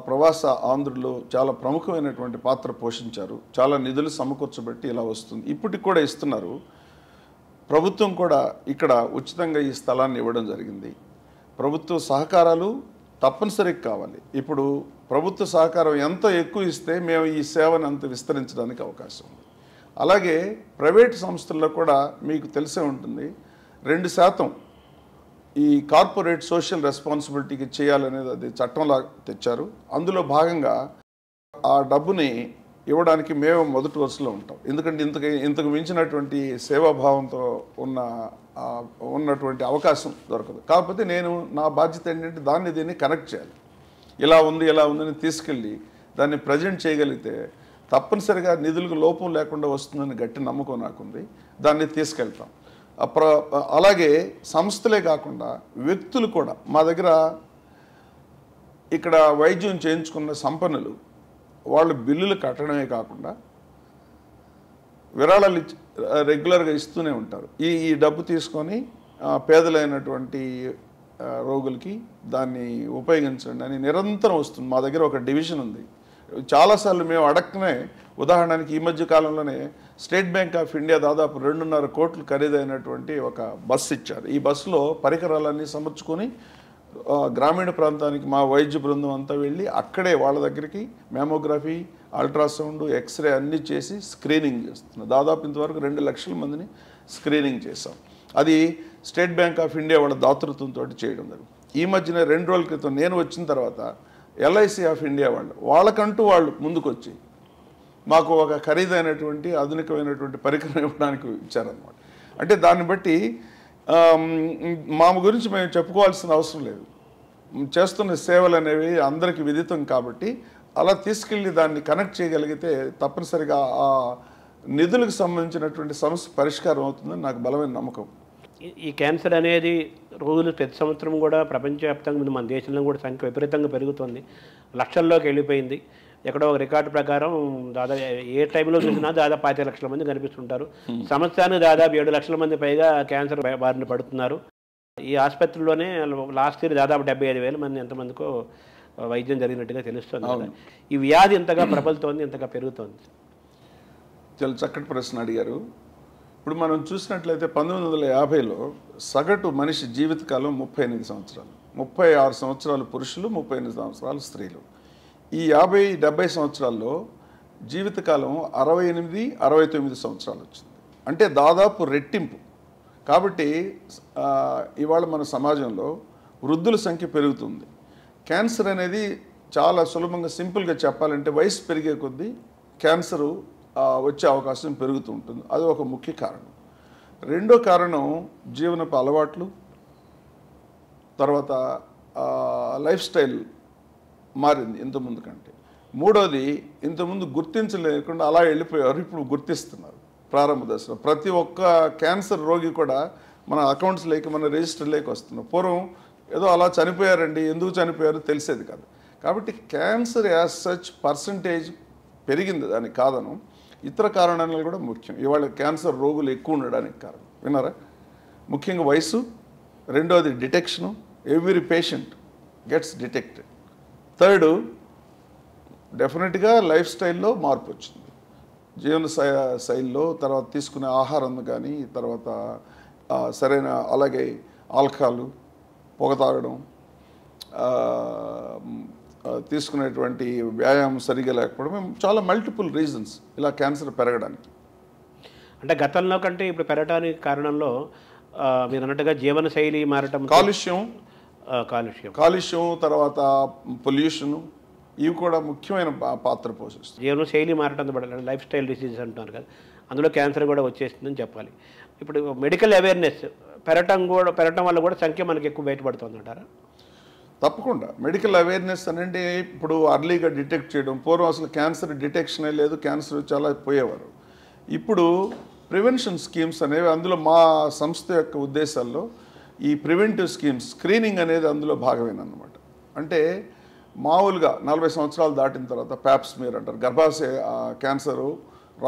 ప్రవాస ఆంధ్రులు చాలా ప్రముఖమైనటువంటి పాత్ర పోషించారు. చాలా నిధులు సమకూర్చబెట్టి ఇలా వస్తుంది, ఇప్పటికి కూడా ఇస్తున్నారు. ప్రభుత్వం కూడా ఇక్కడ ఉచితంగా ఈ స్థలాన్ని ఇవ్వడం జరిగింది. ప్రభుత్వ సహకారాలు తప్పనిసరిగా కావాలి. ఇప్పుడు ప్రభుత్వ సహకారం ఎంత ఎక్కువ ఇస్తే మేము ఈ సేవను అంత విస్తరించడానికి అవకాశం ఉంది. అలాగే ప్రైవేట్ సంస్థల్లో కూడా మీకు తెలిసే ఉంటుంది 2% ఈ కార్పొరేట్ సోషల్ రెస్పాన్సిబిలిటీకి చేయాలనేది అది చట్టంలా తెచ్చారు. అందులో భాగంగా ఆ డబ్బుని ఇవ్వడానికి మేము మొదటి వరుసలో ఉంటాం. ఎందుకంటే ఇంతకు మించినటువంటి సేవాభావంతో ఉన్నటువంటి అవకాశం దొరకదు. కాకపోతే నా బాధ్యత ఏంటంటే దీన్ని కనెక్ట్ చేయాలి. ఇలా ఉందని తీసుకెళ్ళి దాన్ని ప్రజెంట్ చేయగలిగితే తప్పనిసరిగా నిధులకు లోపం లేకుండా వస్తుందని గట్టి నమ్మకం నాకుంది. దాన్ని తీసుకెళ్తాం. అలాగే సంస్థలే కాకుండా వ్యక్తులు కూడా మా దగ్గర ఇక్కడ వైద్యం చేయించుకున్న సంపన్నులు వాళ్ళు బిల్లులు కట్టడమే కాకుండా విరాళాలు రెగ్యులర్గా ఇస్తూనే ఉంటారు. ఈ డబ్బు తీసుకొని పేదలైనటువంటి రోగులకి దాన్ని ఉపయోగించండి అని నిరంతరం వస్తుంది. మా దగ్గర ఒక డివిజన్ ఉంది. చాలాసార్లు మేము అడగనే, ఉదాహరణకి ఈ మధ్య కాలంలోనే స్టేట్ బ్యాంక్ ఆఫ్ ఇండియా దాదాపు 2.5 కోట్లు ఖరీదైనటువంటి ఒక బస్సు ఇచ్చారు. ఈ బస్సులో పరికరాలన్నీ సమర్చుకొని గ్రామీణ ప్రాంతానికి మా వైద్య బృందం అంతా వెళ్ళి అక్కడే వాళ్ళ దగ్గరికి మ్యామోగ్రఫీ, అల్ట్రాసౌండ్, ఎక్స్రే అన్నీ చేసి స్క్రీనింగ్ చేస్తున్నాం. దాదాపు ఇంతవరకు 2 లక్షల మందిని స్క్రీనింగ్ చేసాం. అది స్టేట్ బ్యాంక్ ఆఫ్ ఇండియా వాళ్ళ దాతృత్వంతో చేయడం జరిగింది. ఈ మధ్యన 2 రోజుల క్రితం నేను వచ్చిన తర్వాత ఎల్ఐసి ఆఫ్ ఇండియా వాళ్ళకంటూ వాళ్ళు ముందుకొచ్చి మాకు ఒక ఖరీదైనటువంటి ఆధునికమైనటువంటి పరికరం ఇవ్వడానికి ఇచ్చారన్నమాట. అంటే దాన్ని బట్టి మా గురించి మేము చెప్పుకోవాల్సిన అవసరం లేదు. చేస్తున్న సేవలు అనేవి అందరికీ విదితం కాబట్టి అలా తీసుకెళ్ళి దాన్ని కనెక్ట్ చేయగలిగితే తప్పనిసరిగా ఆ నిధులకు సంబంధించినటువంటి సమస్య పరిష్కారం అవుతుందని నాకు బలమైన నమ్మకం. ఈ క్యాన్సర్ అనేది రోజులు ప్రతి సంవత్సరం కూడా ప్రపంచవ్యాప్తంగా మన దేశంలో కూడా సంఖ్య విపరీతంగా పెరుగుతుంది, లక్షల్లోకి వెళ్ళిపోయింది. ఎక్కడో ఒక రికార్డు ప్రకారం దాదాపు ఏ టైంలో చూసినా దాదాపు 25 లక్షల మంది కనిపిస్తుంటారు. సంవత్సరానికి దాదాపు 7 లక్షల మంది పైగా క్యాన్సర్ బారిన పడుతున్నారు. ఈ ఆసుపత్రిలోనే లాస్ట్ ఇయర్ దాదాపు 75,000 మంది ఎంతమందికో వైద్యం జరిగినట్టుగా తెలుస్తుంది. ఈ వ్యాధి ఎంతగా ప్రబలుతోంది, ఎంతగా పెరుగుతోంది? చాలా చక్కటి ప్రశ్న అడిగారు. ఇప్పుడు మనం చూసినట్లయితే 1950లో సగటు మనిషి జీవితకాలం 38 సంవత్సరాలు, 36 సంవత్సరాలు పురుషులు, 38 సంవత్సరాలు స్త్రీలు. ఈ 50-70 సంవత్సరాల్లో జీవితకాలం 68-69 సంవత్సరాలు వచ్చింది. అంటే దాదాపు రెట్టింపు. కాబట్టి ఇవాళ మన సమాజంలో వృద్ధుల సంఖ్య పెరుగుతుంది. క్యాన్సర్ అనేది చాలా సులభంగా సింపుల్గా చెప్పాలంటే వయసు పెరిగే కొద్దీ క్యాన్సరు వచ్చే అవకాశం పెరుగుతూ ఉంటుంది. అది ఒక ముఖ్య కారణం. రెండో కారణం జీవనపు అలవాట్లు, తర్వాత లైఫ్ స్టైల్ మారింది ఇంతకుముందు కంటే. మూడోది, ఇంతకుముందు గుర్తించలేకుండా అలా వెళ్ళిపోయారు, ఇప్పుడు గుర్తిస్తున్నారు ప్రారంభ దశలో. ప్రతి ఒక్క క్యాన్సర్ రోగి కూడా మన అకౌంట్స్లోకి, మన రిజిస్టర్లోకి వస్తున్నారు. పూర్వం ఏదో అలా చనిపోయారండి, ఎందుకు చనిపోయారో తెలిసేది కాదు. కాబట్టి క్యాన్సర్ యాజ్ సచ్ పర్సంటేజ్ పెరిగింది, దానికి కారణం ఇతర కారణాలు కూడా ముఖ్యం. ఇవాళ క్యాన్సర్ రోగులు ఎక్కువ ఉండడానికి కారణం విన్నారా? ముఖ్యంగా వయసు, రెండోది detection, every patient gets detected. Third, డెఫినెట్గా లైఫ్ స్టైల్లో మార్పు వచ్చింది, జీవన శైలిలో. తర్వాత తీసుకునే ఆహారం కానీ, తర్వాత సరైన, అలాగే ఆల్కహాలు, పొగ తాగడం, తీసుకునేటువంటి వ్యాయామం సరిగా లేకపోవడం, చాలా మల్టిపుల్ రీజన్స్ ఇలా క్యాన్సర్ పెరగడానికి. అంటే గతంలో కంటే ఇప్పుడు పెరగడానికి కారణంలో మీరు అన్నట్టుగా జీవనశైలి మారటం, కాలుష్యం, తర్వాత పొల్యూషన్, ఇవి కూడా ముఖ్యమైన పాత్ర పోషిస్తాయి. జీవనశైలి మారటంతో పాటు లైఫ్ స్టైల్ డిసీజెస్ అంటున్నారు కదా, అందులో క్యాన్సర్ కూడా వచ్చేస్తుందని చెప్పాలి. ఇప్పుడు మెడికల్ అవేర్నెస్ పెరగటం వల్ల కూడా సంఖ్య మనకి ఎక్కువ బయటపడుతుంది అంటారా? తప్పకుండా. మెడికల్ అవేర్నెస్ అంటే ఇప్పుడు అర్లీగా డిటెక్ట్ చేయడం. పూర్వం అసలు క్యాన్సర్ డిటెక్షనే లేదు, క్యాన్సర్ చాలా పోయేవారు. ఇప్పుడు ప్రివెన్షన్ స్కీమ్స్ అనేవి అందులో మా సంస్థ యొక్క ఉద్దేశాల్లో ఈ ప్రివెంటివ్ స్కీమ్స్, స్క్రీనింగ్ అనేది అందులో భాగమేనమాట. అంటే మామూలుగా 40 సంవత్సరాలు దాటిన తర్వాత ప్యాప్స్మియర్ అంటారు, గర్భాశయ క్యాన్సరు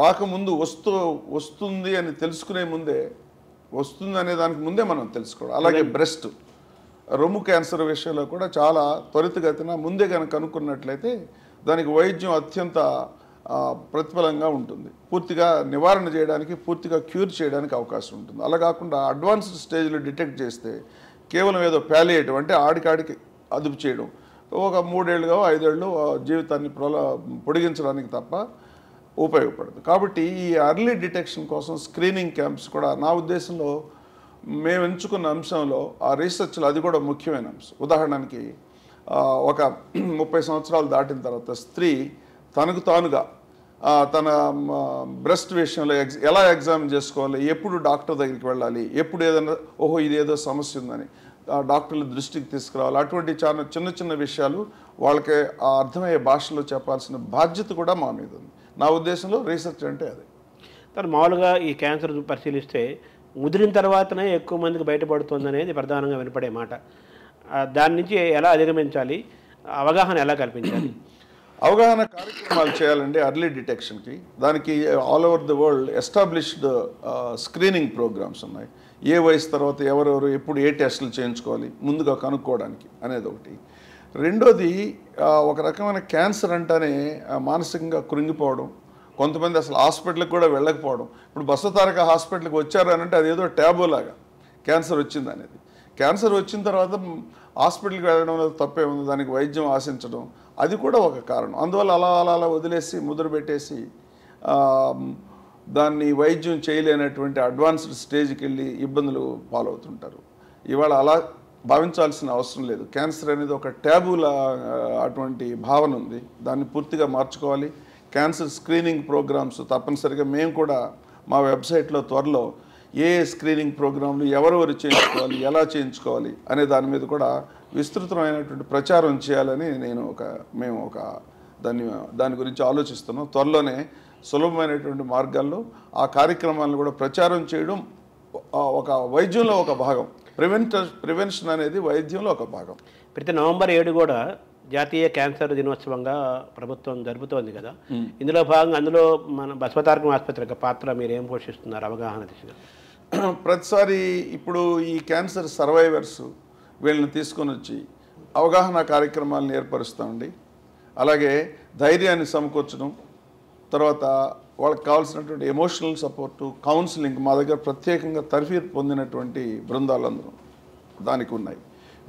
రాకముందు వస్తుంది అని తెలుసుకునే ముందే, వస్తుంది అనే దానికి ముందే మనం తెలుసుకోవడం. అలాగే బ్రెస్ట్, రొమ్ము క్యాన్సర్ విషయంలో కూడా చాలా త్వరితగతిన ముందే కనుక కనుక్కున్నట్లయితే దానికి వైద్యం అత్యంత ప్రతిఫలంగా ఉంటుంది. పూర్తిగా నివారణ చేయడానికి, పూర్తిగా క్యూర్ చేయడానికి అవకాశం ఉంటుంది. అలా కాకుండా అడ్వాన్స్డ్ స్టేజ్లో డిటెక్ట్ చేస్తే కేవలం ఏదో ప్యాలియేటివ్ అంటే ఆడికాడికి అదుపు చేయడం, ఒక 3 ఏళ్ళుగా 5 ఏళ్ళు జీవితాన్ని పొడిగించడానికి తప్ప ఉపయోగపడదు. కాబట్టి ఈ ఎర్లీ డిటెక్షన్ కోసం స్క్రీనింగ్ క్యాంప్స్ కూడా నా ఉద్దేశంలో మేము ఎంచుకున్న అంశంలో ఆ రీసెర్చ్లో అది కూడా ముఖ్యమైన అంశం. ఉదాహరణకి ఒక 30 సంవత్సరాలు దాటిన తర్వాత స్త్రీ తనకు తానుగా తన బ్రెస్ట్ విషయంలో ఎలా ఎగ్జామిన్ చేసుకోవాలి, ఎప్పుడు డాక్టర్ దగ్గరికి వెళ్ళాలి, ఎప్పుడు ఏదైనా ఇదేదో సమస్య ఉందని డాక్టర్ల దృష్టికి తీసుకురావాలి, అటువంటి చాలా చిన్న చిన్న విషయాలు వాళ్ళకి అర్థమయ్యే భాషలో చెప్పాల్సిన బాధ్యత కూడా మా మీద ఉంది. నా ఉద్దేశంలో రీసెర్చ్ అంటే అదే. కానీ మామూలుగా ఈ క్యాన్సర్ పరిశీలిస్తే ముదిరిన తర్వాతనే ఎక్కువ మందికి బయటపడుతుంది అనేది ప్రధానంగా వినపడే మాట. దాని నుంచి ఎలా అధిగమించాలి, అవగాహన ఎలా కల్పించాలి? అవగాహన కార్యక్రమాలు చేయాలండి ఎర్లీ డిటెక్షన్కి. దానికి all over the world established screening programmes ఉన్నాయి. ఏ వయసు తర్వాత ఎవరెవరు ఎప్పుడు ఏ టెస్టులు చేయించుకోవాలి ముందుగా కనుక్కోవడానికి అనేది ఒకటి. రెండోది ఒక రకమైన క్యాన్సర్ అంటేనే మానసికంగా కృంగిపోవడం, కొంతమంది అసలు హాస్పిటల్కి కూడా వెళ్ళకపోవడం. ఇప్పుడు బసవతారక హాస్పిటల్కి వచ్చారు అని అంటే అదేదో ట్యాబులాగా క్యాన్సర్ వచ్చింది అనేది. క్యాన్సర్ వచ్చిన తర్వాత హాస్పిటల్కి వెళ్ళడం తప్పే ఉంది, దానికి వైద్యం ఆశించడం అది కూడా ఒక కారణం. అందువల్ల అలా వదిలేసి ముద్ర పెట్టేసి దాన్ని వైద్యం చేయలేనటువంటి అడ్వాన్స్డ్ స్టేజ్కి వెళ్ళి ఇబ్బందులు పాలవుతుంటారు. ఇవాళ అలా భావించాల్సిన అవసరం లేదు. క్యాన్సర్ అనేది ఒక ట్యాబులా అటువంటి భావన ఉంది, దాన్ని పూర్తిగా మార్చుకోవాలి. క్యాన్సర్ స్క్రీనింగ్ ప్రోగ్రామ్స్ తప్పనిసరిగా మేము కూడా మా వెబ్సైట్లో త్వరలో ఏ స్క్రీనింగ్ ప్రోగ్రాంలు ఎవరెవరు చేయించుకోవాలి, ఎలా చేయించుకోవాలి అనే దాని మీద కూడా విస్తృతమైనటువంటి ప్రచారం చేయాలని మేము దాని గురించి ఆలోచిస్తున్నాం. త్వరలోనే సులభమైనటువంటి మార్గాల్లో ఆ కార్యక్రమాలను కూడా ప్రచారం చేయడం ఒక వైద్యంలో ఒక భాగం. ప్రివెన్షన్ అనేది వైద్యంలో ఒక భాగం. ప్రతి నవంబర్ 7 కూడా జాతీయ క్యాన్సర్ దినోత్సవంగా ప్రభుత్వం జరుపుతోంది కదా. ఇందులో భాగంగా అందులో మన బసవతారకం ఆసుపత్రి యొక్క పాత్ర మీరు ఏం పోషిస్తున్నారు అవగాహన దిశగా? ప్రతిసారి ఇప్పుడు ఈ క్యాన్సర్ సర్వైవర్స్ వీళ్ళని తీసుకొని వచ్చి అవగాహన కార్యక్రమాలను ఏర్పరుస్తామండి. అలాగే ధైర్యాన్ని సమకూర్చడం, తర్వాత వాళ్ళకి కావాల్సినటువంటి ఎమోషనల్ సపోర్టు, కౌన్సిలింగ్ మా దగ్గర ప్రత్యేకంగా తర్ఫీదు పొందినటువంటి బృందాలందరూ దానికి ఉన్నాయి.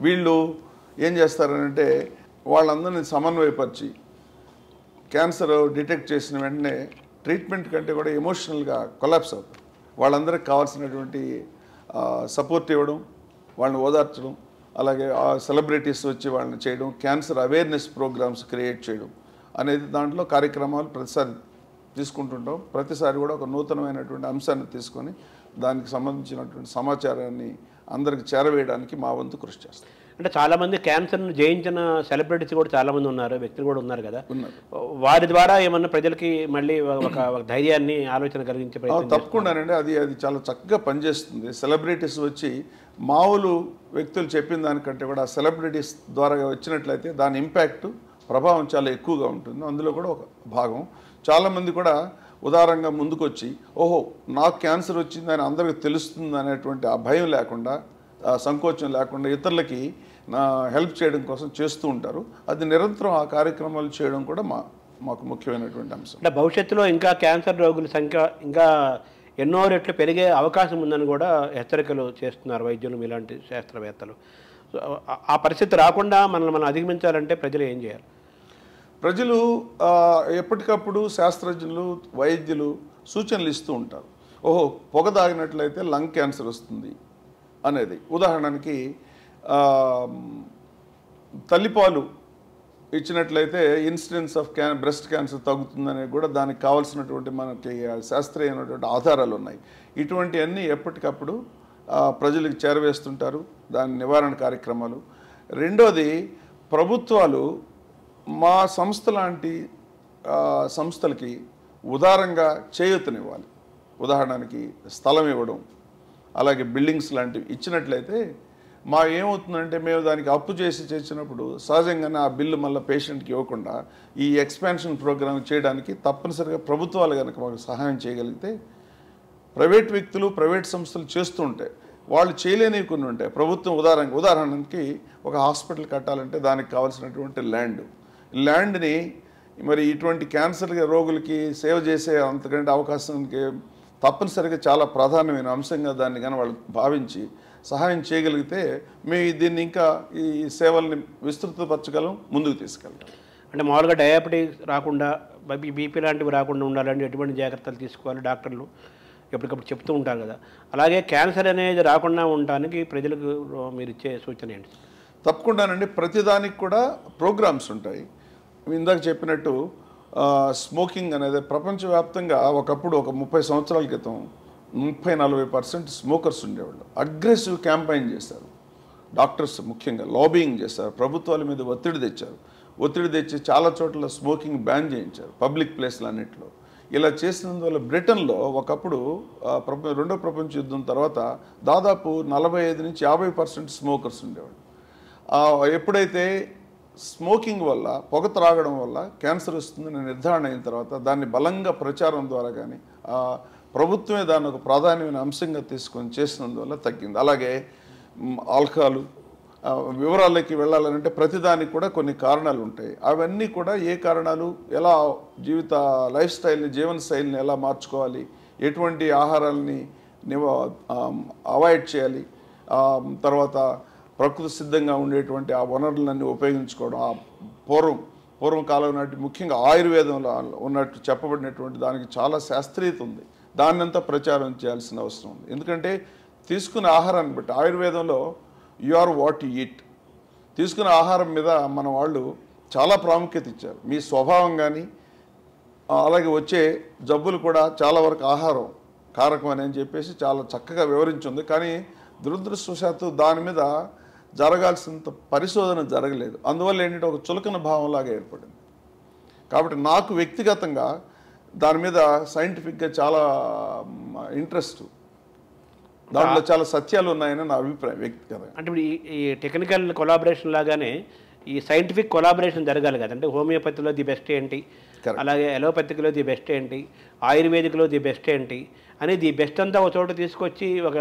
వీళ్ళు ఏం చేస్తారంటే వాళ్ళందరినీ సమన్వయపరిచి క్యాన్సర్ డిటెక్ట్ చేసిన వెంటనే ట్రీట్మెంట్ కంటే కూడా ఎమోషనల్గా కొలాప్స్ అవుతారు. వాళ్ళందరికీ కావాల్సినటువంటి సపోర్ట్ ఇవ్వడం, వాళ్ళని ఓదార్చడం, అలాగే సెలబ్రిటీస్ వచ్చి వాళ్ళని చేయడం, క్యాన్సర్ అవేర్నెస్ ప్రోగ్రామ్స్ క్రియేట్ చేయడం అనేది దాంట్లో కార్యక్రమాలు ప్రతిసారి తీసుకుంటుంటాం. ప్రతిసారి కూడా ఒక నూతనమైనటువంటి అంశాన్ని తీసుకొని దానికి సంబంధించినటువంటి సమాచారాన్ని అందరికి చేరవేయడానికి మా వంతు కృషి చేస్తాం. అంటే చాలామంది క్యాన్సర్ను జయించిన సెలబ్రిటీస్ కూడా చాలామంది ఉన్నారు, వ్యక్తులు కూడా ఉన్నారు కదా. వారి ద్వారా ఏమన్నా ప్రజలకి మళ్ళీ ఒక ధైర్యాన్ని ఆలోచన కలిగించే ప్రయత్నం? తప్పకుండానండి. అది చాలా చక్కగా పనిచేస్తుంది. సెలబ్రిటీస్ వచ్చి మామూలు వ్యక్తులు చెప్పిన దానికంటే కూడా సెలబ్రిటీస్ ద్వారా వచ్చినట్లయితే దాని ఇంపాక్ట్, ప్రభావం చాలా ఎక్కువగా ఉంటుంది. అందులో కూడా ఒక భాగం. చాలామంది కూడా ఉదారంగా ముందుకొచ్చి నాకు క్యాన్సర్ వచ్చిందని అందరికీ తెలుస్తుంది అనేటువంటి ఆ భయం లేకుండా, సంకోచం లేకుండా ఇతరులకి హెల్ప్ చేయడం కోసం చేస్తూ ఉంటారు. అది నిరంతరం ఆ కార్యక్రమాలు చేయడం కూడా మాకు ముఖ్యమైనటువంటి అంశం. అంటే భవిష్యత్తులో ఇంకా క్యాన్సర్ రోగుల సంఖ్య ఇంకా ఎన్నో రెట్లు పెరిగే అవకాశం ఉందని కూడా హెచ్చరికలు చేస్తున్నారు వైద్యులు, ఇలాంటి శాస్త్రవేత్తలు. ఆ పరిస్థితి రాకుండా మనం అధిగమించాలంటే ప్రజలు ఏం చేయాలి? ప్రజలు ఎప్పటికప్పుడు శాస్త్రజ్ఞులు, వైద్యులు సూచనలు ఇస్తూ ఉంటారు. పొగ తాగినట్లయితే లంగ్ క్యాన్సర్ వస్తుంది, అనేది. ఉదాహరణకి తల్లిపాలు ఇచ్చినట్లయితే ఇన్సిడెన్స్ ఆఫ్ బ్రెస్ట్ క్యాన్సర్ తగ్గుతుందనే కూడా దానికి కావాల్సినటువంటి మనకి శాస్త్రీయమైనటువంటి ఆధారాలు ఉన్నాయి. ఇటువంటివన్నీ ఎప్పటికప్పుడు ప్రజలకు చేరవేస్తుంటారు, దాని నివారణ కార్యక్రమాలు. రెండోది, ప్రభుత్వాలు మా సంస్థ లాంటి సంస్థలకి ఉదారంగా చేయూతనివ్వాలి. ఉదాహరణకి స్థలం ఇవ్వడం, అలాగే బిల్డింగ్స్ లాంటివి ఇచ్చినట్లయితే మా ఏమవుతుందంటే మేము దానికి అప్పు చేసి చేసినప్పుడు సహజంగానే ఆ బిల్లు మళ్ళీ పేషెంట్కి ఇవ్వకుండా ఈ ఎక్స్పాన్షన్ ప్రోగ్రామ్ చేయడానికి తప్పనిసరిగా ప్రభుత్వాలు కనుక మాకు సహాయం చేయగలిగితే, ప్రైవేట్ వ్యక్తులు ప్రైవేట్ సంస్థలు చేస్తూ ఉంటాయి, వాళ్ళు చేయలేనివి కొన్ని ఉంటాయి. ప్రభుత్వం ఉదాహరణకి ఒక హాస్పిటల్ కట్టాలంటే దానికి కావాల్సినటువంటి ల్యాండ్ని మరి ఇటువంటి క్యాన్సర్ రోగులకి సేవ చేసే అంతకంటే అవకాశానికి తప్పనిసరిగా చాలా ప్రాధాన్యమైన అంశంగా దాన్ని కానీ వాళ్ళు భావించి సహాయం చేయగలిగితే మేము దీన్ని ఇంకా ఈ సేవల్ని విస్తృతపరచగలం, ముందుకు తీసుకెళ్తాం. అంటే మామూలుగా డయాబెటీస్ రాకుండా, బీపీ లాంటివి రాకుండా ఉండాలంటే ఎటువంటి జాగ్రత్తలు తీసుకోవాలి డాక్టర్లు ఎప్పటికప్పుడు చెప్తూ ఉంటారు కదా. అలాగే క్యాన్సర్ అనేది రాకుండా ఉండడానికి ప్రజలకు మీరు ఇచ్చే సూచన ఏంటి? తప్పకుండానండి, ప్రతిదానికి కూడా ప్రోగ్రామ్స్ ఉంటాయి. ఇందాక చెప్పినట్టు స్మోకింగ్ అనేది ప్రపంచవ్యాప్తంగా ఒకప్పుడు ఒక 30 సంవత్సరాల క్రితం 30-40% స్మోకర్స్ ఉండేవాళ్ళు. అగ్రెసివ్ క్యాంపెయిన్ చేశారు డాక్టర్స్, ముఖ్యంగా లాబియింగ్ చేశారు, ప్రభుత్వాల మీద ఒత్తిడి తెచ్చి చాలా చోట్ల స్మోకింగ్ బ్యాన్ చేయించారు పబ్లిక్ ప్లేస్లన్నింటిలో. ఇలా చేసినందువల్ల బ్రిటన్లో ఒకప్పుడు రెండో ప్రపంచ యుద్ధం తర్వాత దాదాపు 45-50% స్మోకర్స్ ఉండేవాళ్ళు. ఎప్పుడైతే స్మోకింగ్ వల్ల, పొగ త్రాగడం వల్ల క్యాన్సర్ వస్తుందని నిర్ధారణ అయిన తర్వాత దాన్ని బలంగా ప్రచారం ద్వారా కానీ ప్రభుత్వమే దాన్ని ఒక ప్రాధాన్యమైన అంశంగా తీసుకొని చేసినందువల్ల తగ్గింది. అలాగే ఆల్కహాల్ వివరాలకి వెళ్ళాలంటే ప్రతిదానికి కూడా కొన్ని కారణాలు ఉంటాయి. అవన్నీ కూడా ఏ కారణాలు, ఎలా లైఫ్ స్టైల్ని, జీవన శైలిని ఎలా మార్చుకోవాలి, ఎటువంటి ఆహారాలని అవాయిడ్ చేయాలి, తర్వాత ప్రకృతి సిద్ధంగా ఉండేటువంటి ఆ వనరులన్నీ ఉపయోగించుకోవడం, ఆ పూర్వకాలం నాటి ముఖ్యంగా ఆయుర్వేదంలో ఉన్నట్టు చెప్పబడినటువంటి దానికి చాలా శాస్త్రీయత ఉంది. దాన్నంతా ప్రచారం చేయాల్సిన అవసరం ఉంది. ఎందుకంటే తీసుకునే ఆహారాన్ని బట్టి ఆయుర్వేదంలో you are what you eat, తీసుకునే ఆహారం మీద మన వాళ్ళు చాలా ప్రాముఖ్యత ఇచ్చారు. మీ స్వభావం కానీ అలాగే వచ్చే జబ్బులు కూడా చాలా వరకు ఆహారం కారకం అని చెప్పేసి చాలా చక్కగా వివరించింది. కానీ దురదృష్టవశాత్తు దాని మీద జరగాల్సినంత పరిశోధన జరగలేదు. అందువల్ల ఏంటంటే ఒక చులకన భావంలాగా ఏర్పడింది. కాబట్టి నాకు వ్యక్తిగతంగా దాని మీద సైంటిఫిక్గా చాలా ఇంట్రెస్ట్, దాంట్లో చాలా సత్యాలు ఉన్నాయని నా అభిప్రాయం వ్యక్తిగతంగా. అంటే ఇప్పుడు ఈ టెక్నికల్ కొలాబరేషన్ లాగానే ఈ సైంటిఫిక్ కొలాబరేషన్ జరగాలి కదా. అంటే హోమియోపతిలో ది బెస్ట్ ఏంటి, అలాగే అలోపతిలో ది బెస్ట్ ఏంటి, ఆయుర్వేదిక్లో ది బెస్ట్ ఏంటి అని ది బెస్ట్ అంతా ఒక చోట తీసుకొచ్చి ఒక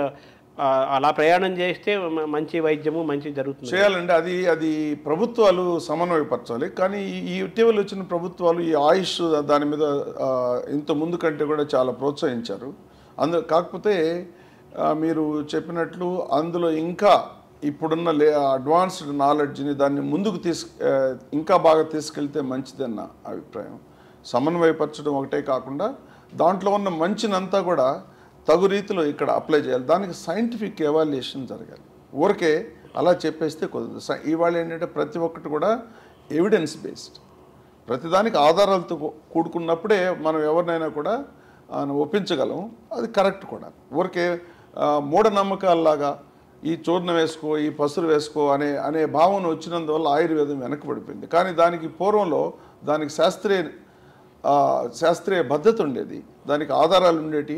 అలా ప్రయాణం చేస్తే మంచి వైద్యము మంచి జరుగుతుంది చేయాలంటే అది ప్రభుత్వాలు సమన్వయపరచాలి. కానీ ఈ ఇటీవల వచ్చిన ప్రభుత్వాలు ఈ ఆయుష్ దాని మీద ఇంత ముందు కంటే కూడా చాలా ప్రోత్సహించారు. కాకపోతే మీరు చెప్పినట్లు అందులో ఇంకా ఇప్పుడున్న అడ్వాన్స్డ్ నాలెడ్జ్ని దాన్ని ముందుకు ఇంకా బాగా తీసుకెళ్తే మంచిదన్న అభిప్రాయం. సమన్వయపరచడం ఒకటే కాకుండా దాంట్లో ఉన్న మంచినంతా కూడా తగు రీతిలో ఇక్కడ అప్లై చేయాలి. దానికి సైంటిఫిక్ ఎవాల్యుయేషన్ జరగాలి. ఊరికే అలా చెప్పేస్తే కుదరదు. ఇవాళ ఏంటంటే ప్రతి ఒక్కటి కూడా ఎవిడెన్స్ బేస్డ్, ప్రతిదానికి ఆధారాలతో కూడుకున్నప్పుడే మనం ఎవరినైనా కూడా ఒప్పించగలం. అది కరెక్ట్ కూడా. ఊరికే మూఢనమ్మకాల్లాగా ఈ చూర్ణం వేసుకో, ఈ పసురు వేసుకో అనే భావన వచ్చినందువల్ల ఆయుర్వేదం వెనకబడిపోయింది. కానీ దానికి పూర్వంలో దానికి శాస్త్రీయ భద్రత ఉండేది, దానికి ఆధారాలు ఉండేటి,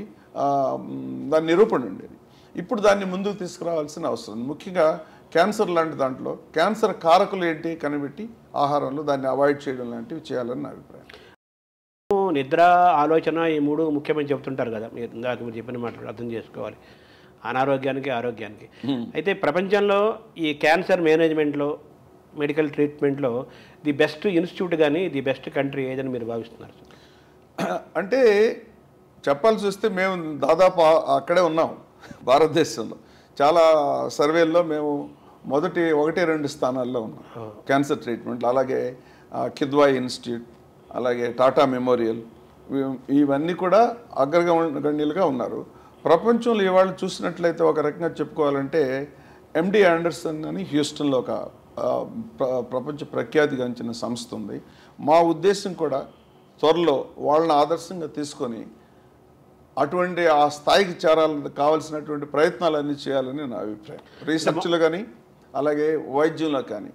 దాని నిరూపణ ఉండేది. ఇప్పుడు దాన్ని ముందుకు తీసుకురావాల్సిన అవసరం. ముఖ్యంగా క్యాన్సర్ లాంటి దాంట్లో క్యాన్సర్ కారకులు ఏంటి కనిపెట్టి ఆహారంలో దాన్ని అవాయిడ్ చేయడం లాంటివి చేయాలని నా అభిప్రాయం. నిద్ర, ఆలోచన ఈ మూడు ముఖ్యమని చెప్తుంటారు కదా. మీరు చెప్పిన మాటలు అర్థం చేసుకోవాలి, అనారోగ్యానికి ఆరోగ్యానికి. అయితే ప్రపంచంలో ఈ క్యాన్సర్ మేనేజ్మెంట్లో, మెడికల్ ట్రీట్మెంట్లో ది బెస్ట్ ఇన్స్టిట్యూట్ కానీ ది బెస్ట్ కంట్రీ ఏదని మీరు భావిస్తున్నారు? అంటే చెప్పాల్సి వస్తే మేము దాదాపు అక్కడే ఉన్నాం భారతదేశంలో. చాలా సర్వేల్లో మేము మొదటి 1-2 స్థానాల్లో ఉన్నాం క్యాన్సర్ ట్రీట్మెంట్లో. అలాగే కిద్వాయి ఇన్స్టిట్యూట్, అలాగే టాటా మెమోరియల్, ఇవన్నీ కూడా అగ్రగణ్యులుగా ఉన్నారు. ప్రపంచంలో ఇవాళ చూసినట్లయితే ఒక రకంగా చెప్పుకోవాలంటే ఎండి ఆండర్సన్ అని హ్యూస్టన్లో ఒక ప్రపంచ ప్రఖ్యాతిగాంచిన సంస్థ ఉంది. మా ఉద్దేశం కూడా త్వరలో వాళ్ళని ఆదర్శంగా తీసుకొని అటువంటి ఆ స్థాయికి చేరాలని కావాల్సినటువంటి ప్రయత్నాలన్నీ చేయాలని నా అభిప్రాయం. రీసెర్చ్లో కానీ అలాగే వైద్యంలో కానీ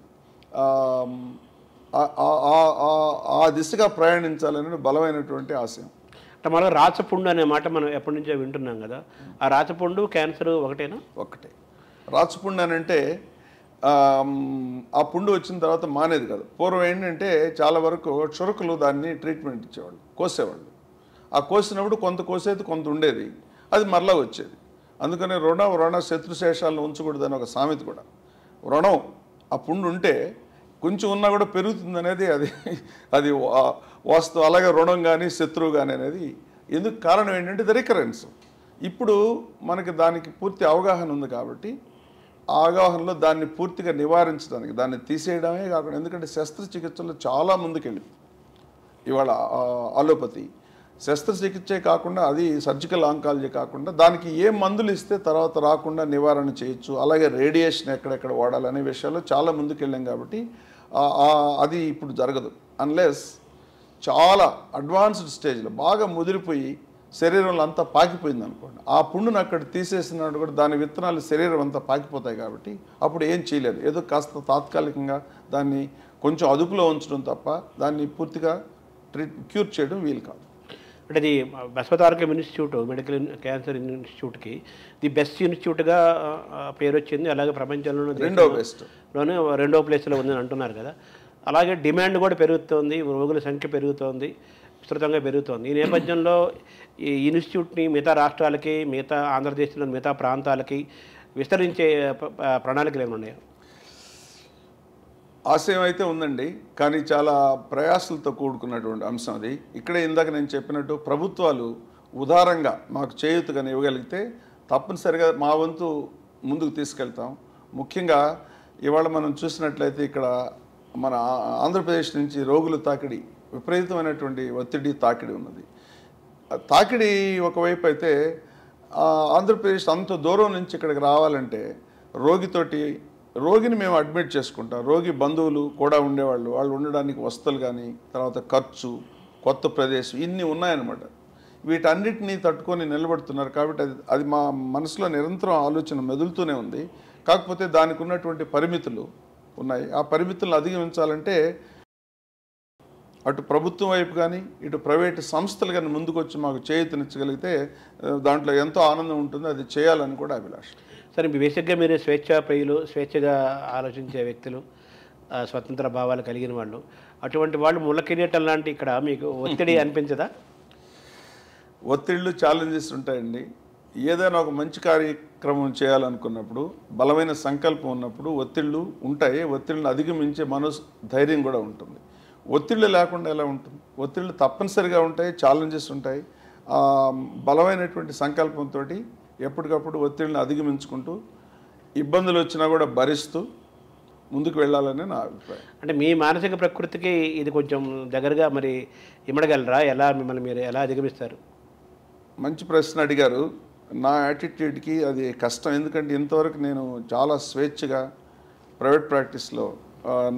ఆ దిశగా ప్రయాణించాలని బలమైనటువంటి ఆశయం. అంటే మనం రాచపుండు అనే మాట మనం ఎప్పటి నుంచో వింటున్నాం కదా, ఆ రాచపుండు క్యాన్సర్ ఒకటేనా? ఒకటే. రాచపుండు అని అంటే ఆ పుండు వచ్చిన తర్వాత మానేది కదా. పూర్వం ఏంటంటే చాలా వరకు చురుకులు దాన్ని ట్రీట్మెంట్ ఇచ్చేవాళ్ళు, కోసేవాళ్ళు. ఆ కోసినప్పుడు కొంత కోసేది, కొంత ఉండేది, అది మరలా వచ్చేది. అందుకని రుణ శత్రుశేషాలను ఉంచకూడదని ఒక సామెత కూడా. రుణం ఆ పుండు ఉంటే కొంచెం ఉన్నా కూడా పెరుగుతుంది అనేది అది వాస్తవం. అలాగే రుణం కానీ శత్రువు కానీ అనేది ఎందుకు కారణం ఏంటంటే ది రికరెన్స్. ఇప్పుడు మనకి దానికి పూర్తి అవగాహన ఉంది కాబట్టి ఆ అవగాహనలో దాన్ని పూర్తిగా నివారించడానికి, దాన్ని తీసేయడమే కాకుండా, ఎందుకంటే శస్త్రచికిత్సలో చాలా ముందుకెళ్ళింది ఇవాళ అలోపతి. శస్త్రచికిత్సే కాకుండా అది సర్జికల్ ఆంకాలజీ కాకుండా దానికి ఏ మందులు ఇస్తే తర్వాత రాకుండా నివారణ చేయొచ్చు, అలాగే రేడియేషన్ ఎక్కడెక్కడ వాడాలనే విషయాల్లో చాలా ముందుకెళ్ళాం కాబట్టి అది ఇప్పుడు జరగదు. అన్లెస్ చాలా అడ్వాన్స్డ్ స్టేజ్లో బాగా ముదిరిపోయి శరీరంలో అంతా పాకిపోయింది అనుకోండి, ఆ పుండును అక్కడ తీసేసినట్టు కూడా దాని విత్తనాలు శరీరం అంతా పాకిపోతాయి కాబట్టి అప్పుడు ఏం చేయలేదు. ఏదో కాస్త తాత్కాలికంగా దాన్ని కొంచెం అదుపులో ఉంచడం తప్ప దాన్ని పూర్తిగా క్యూర్ చేయడం వీలు కాదు. అంటే ఇది బసవతారకం ఇన్స్టిట్యూట్, మెడికల్ క్యాన్సర్ ఇన్స్టిట్యూట్కి ది బెస్ట్ ఇన్స్టిట్యూట్గా పేరు వచ్చింది. అలాగే ప్రపంచంలోనే రెండో ప్లేస్లో ఉందని అంటున్నారు కదా. అలాగే డిమాండ్ కూడా పెరుగుతోంది, రోగుల సంఖ్య పెరుగుతోంది, విస్తృతంగా పెరుగుతోంది. ఈ నేపథ్యంలో ఈ ఇన్స్టిట్యూట్ని మిగతా రాష్ట్రాలకి, మిగతా ఆంధ్రప్రదేశ్లోని మిగతా ప్రాంతాలకి విస్తరించే ప్రణాళికలు ఏమైనా ఉన్నాయా? ఆశయం అయితే ఉందండి, కానీ చాలా ప్రయాసాలతో కూడుకున్నటువంటి అంశం అది. ఇక్కడే ఇందాక నేను చెప్పినట్టు ప్రభుత్వాలు ఉదారంగా మాకు చేయూతగా ఇవ్వగలిగితే తప్పనిసరిగా మా వంతు ముందుకు తీసుకెళ్తాం. ముఖ్యంగా ఇవాళ మనం చూసినట్లయితే ఇక్కడ మన ఆంధ్రప్రదేశ్ నుంచి రోగుల తాకిడి, విపరీతమైనటువంటి ఒత్తిడి తాకిడి ఉన్నది. తాకిడి ఒకవైపు అయితే ఆంధ్రప్రదేశ్ అంత దూరం నుంచి ఇక్కడికి రావాలంటే రోగిని మేము అడ్మిట్ చేసుకుంటాం, రోగి బంధువులు కూడా ఉండేవాళ్ళు, వాళ్ళు ఉండడానికి వసతులు కానీ, తర్వాత ఖర్చు, కొత్త ప్రదేశం, ఇన్ని ఉన్నాయన్నమాట. వీటన్నిటినీ తట్టుకొని నిలబడుతున్నారు కాబట్టి అది మా మనసులో నిరంతరం ఆలోచన మెదులుతూనే ఉంది. కాకపోతే దానికి ఉన్నటువంటి పరిమితులు ఉన్నాయి. ఆ పరిమితులను అధిగమించాలంటే అటు ప్రభుత్వం వైపు కానీ ఇటు ప్రైవేటు సంస్థలు కానీ ముందుకు వచ్చి మాకు చేయూతనిచ్చగలిగితే దాంట్లో ఎంతో ఆనందం ఉంటుంది. అది చేయాలని కూడా అభిలాష. సరే, బేసిక్గా మీరు స్వేచ్ఛాప్రియులు, స్వేచ్ఛగా ఆలోచించే వ్యక్తులు, స్వతంత్ర భావాలు కలిగిన వాళ్ళు, అటువంటి వాళ్ళు ముళ్ళ కిరీటం లాంటి ఇక్కడ మీకు ఒత్తిడి అనిపించదా? ఒత్తిళ్ళు, ఛాలెంజెస్ ఉంటాయండి. ఏదైనా ఒక మంచి కార్యక్రమం చేయాలనుకున్నప్పుడు, బలమైన సంకల్పం ఉన్నప్పుడు ఒత్తిళ్ళు ఉంటాయి. ఒత్తిళ్ళని అధిగమించే ధైర్యం కూడా ఉంటుంది. ఒత్తిళ్ళు లేకుండా ఎలా ఉంటుంది? ఒత్తిళ్ళు తప్పనిసరిగా ఉంటాయి, ఛాలెంజెస్ ఉంటాయి. బలమైనటువంటి సంకల్పంతో ఎప్పటికప్పుడు ఒత్తిడిని అధిగమించుకుంటూ, ఇబ్బందులు వచ్చినా కూడా భరిస్తూ ముందుకు వెళ్ళాలని నా అభిప్రాయం. అంటే మీ మానసిక ప్రకృతికి ఇది కొంచెం దగ్గరగా మరి ఇమ్మడగలరా? ఎలా మిమ్మల్ని మీరు ఎలా అధిగమిస్తారు? మంచి ప్రశ్న అడిగారు. నా యాటిట్యూడ్కి అది కష్టం. ఎందుకంటే ఇంతవరకు నేను చాలా స్వేచ్ఛగా ప్రైవేట్ ప్రాక్టీస్లో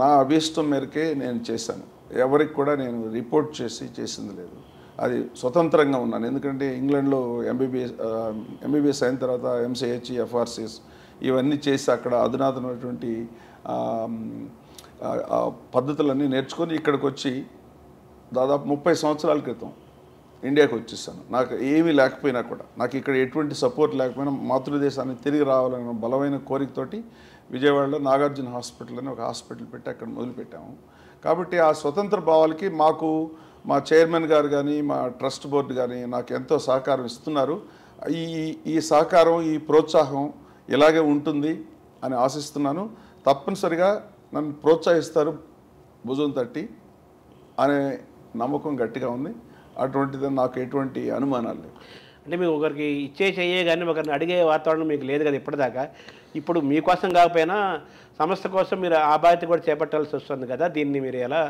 నా అభీష్టం మేరకే నేను చేశాను. ఎవరికి కూడా నేను రిపోర్ట్ చేసింది లేదు. అది స్వతంత్రంగా ఉన్నాను. ఎందుకంటే ఇంగ్లాండ్లో ఎంబీబీఎస్ అయిన తర్వాత ఎంసీహెచ్, ఎఫ్ఆర్సీఎస్ ఇవన్నీ చేసి అక్కడ అధునాతనమైనటువంటి పద్ధతులన్నీ నేర్చుకొని ఇక్కడికి వచ్చి దాదాపు 30 సంవత్సరాల క్రితం ఇండియాకి వచ్చేసాను. నాకు ఏమీ లేకపోయినా కూడా, నాకు ఇక్కడ ఎటువంటి సపోర్ట్ లేకపోయినా మాతృదేశానికి తిరిగి రావాలన్న బలమైన కోరికతోటి విజయవాడలో నాగార్జున హాస్పిటల్ అని ఒక హాస్పిటల్ పెట్టి అక్కడ మొదలుపెట్టాము. కాబట్టి ఆ స్వతంత్ర భావాలకి మాకు మా చైర్మన్ గారు కానీ, మా ట్రస్ట్ బోర్డు కానీ నాకు ఎంతో సహకారం ఇస్తున్నారు. ఈ సహకారం, ఈ ప్రోత్సాహం ఇలాగే ఉంటుంది అని ఆశిస్తున్నాను. తప్పనిసరిగా నన్ను ప్రోత్సహిస్తారు భుజం తట్టి అనే నమ్మకం గట్టిగా ఉంది. అటువంటిది నాకు ఎటువంటి అనుమానాలు లేవు. అంటే మీకు ఒకరికి ఇచ్చే చెయ్యే కానీ ఒకరిని అడిగే వాతావరణం మీకు లేదు కదా ఇప్పటిదాకా. ఇప్పుడు మీకోసం కాకపోయినా సంస్థ కోసం మీరు ఆ బాధ్యత కూడా చేపట్టాల్సి వస్తుంది కదా. దీన్ని మీరు ఎలా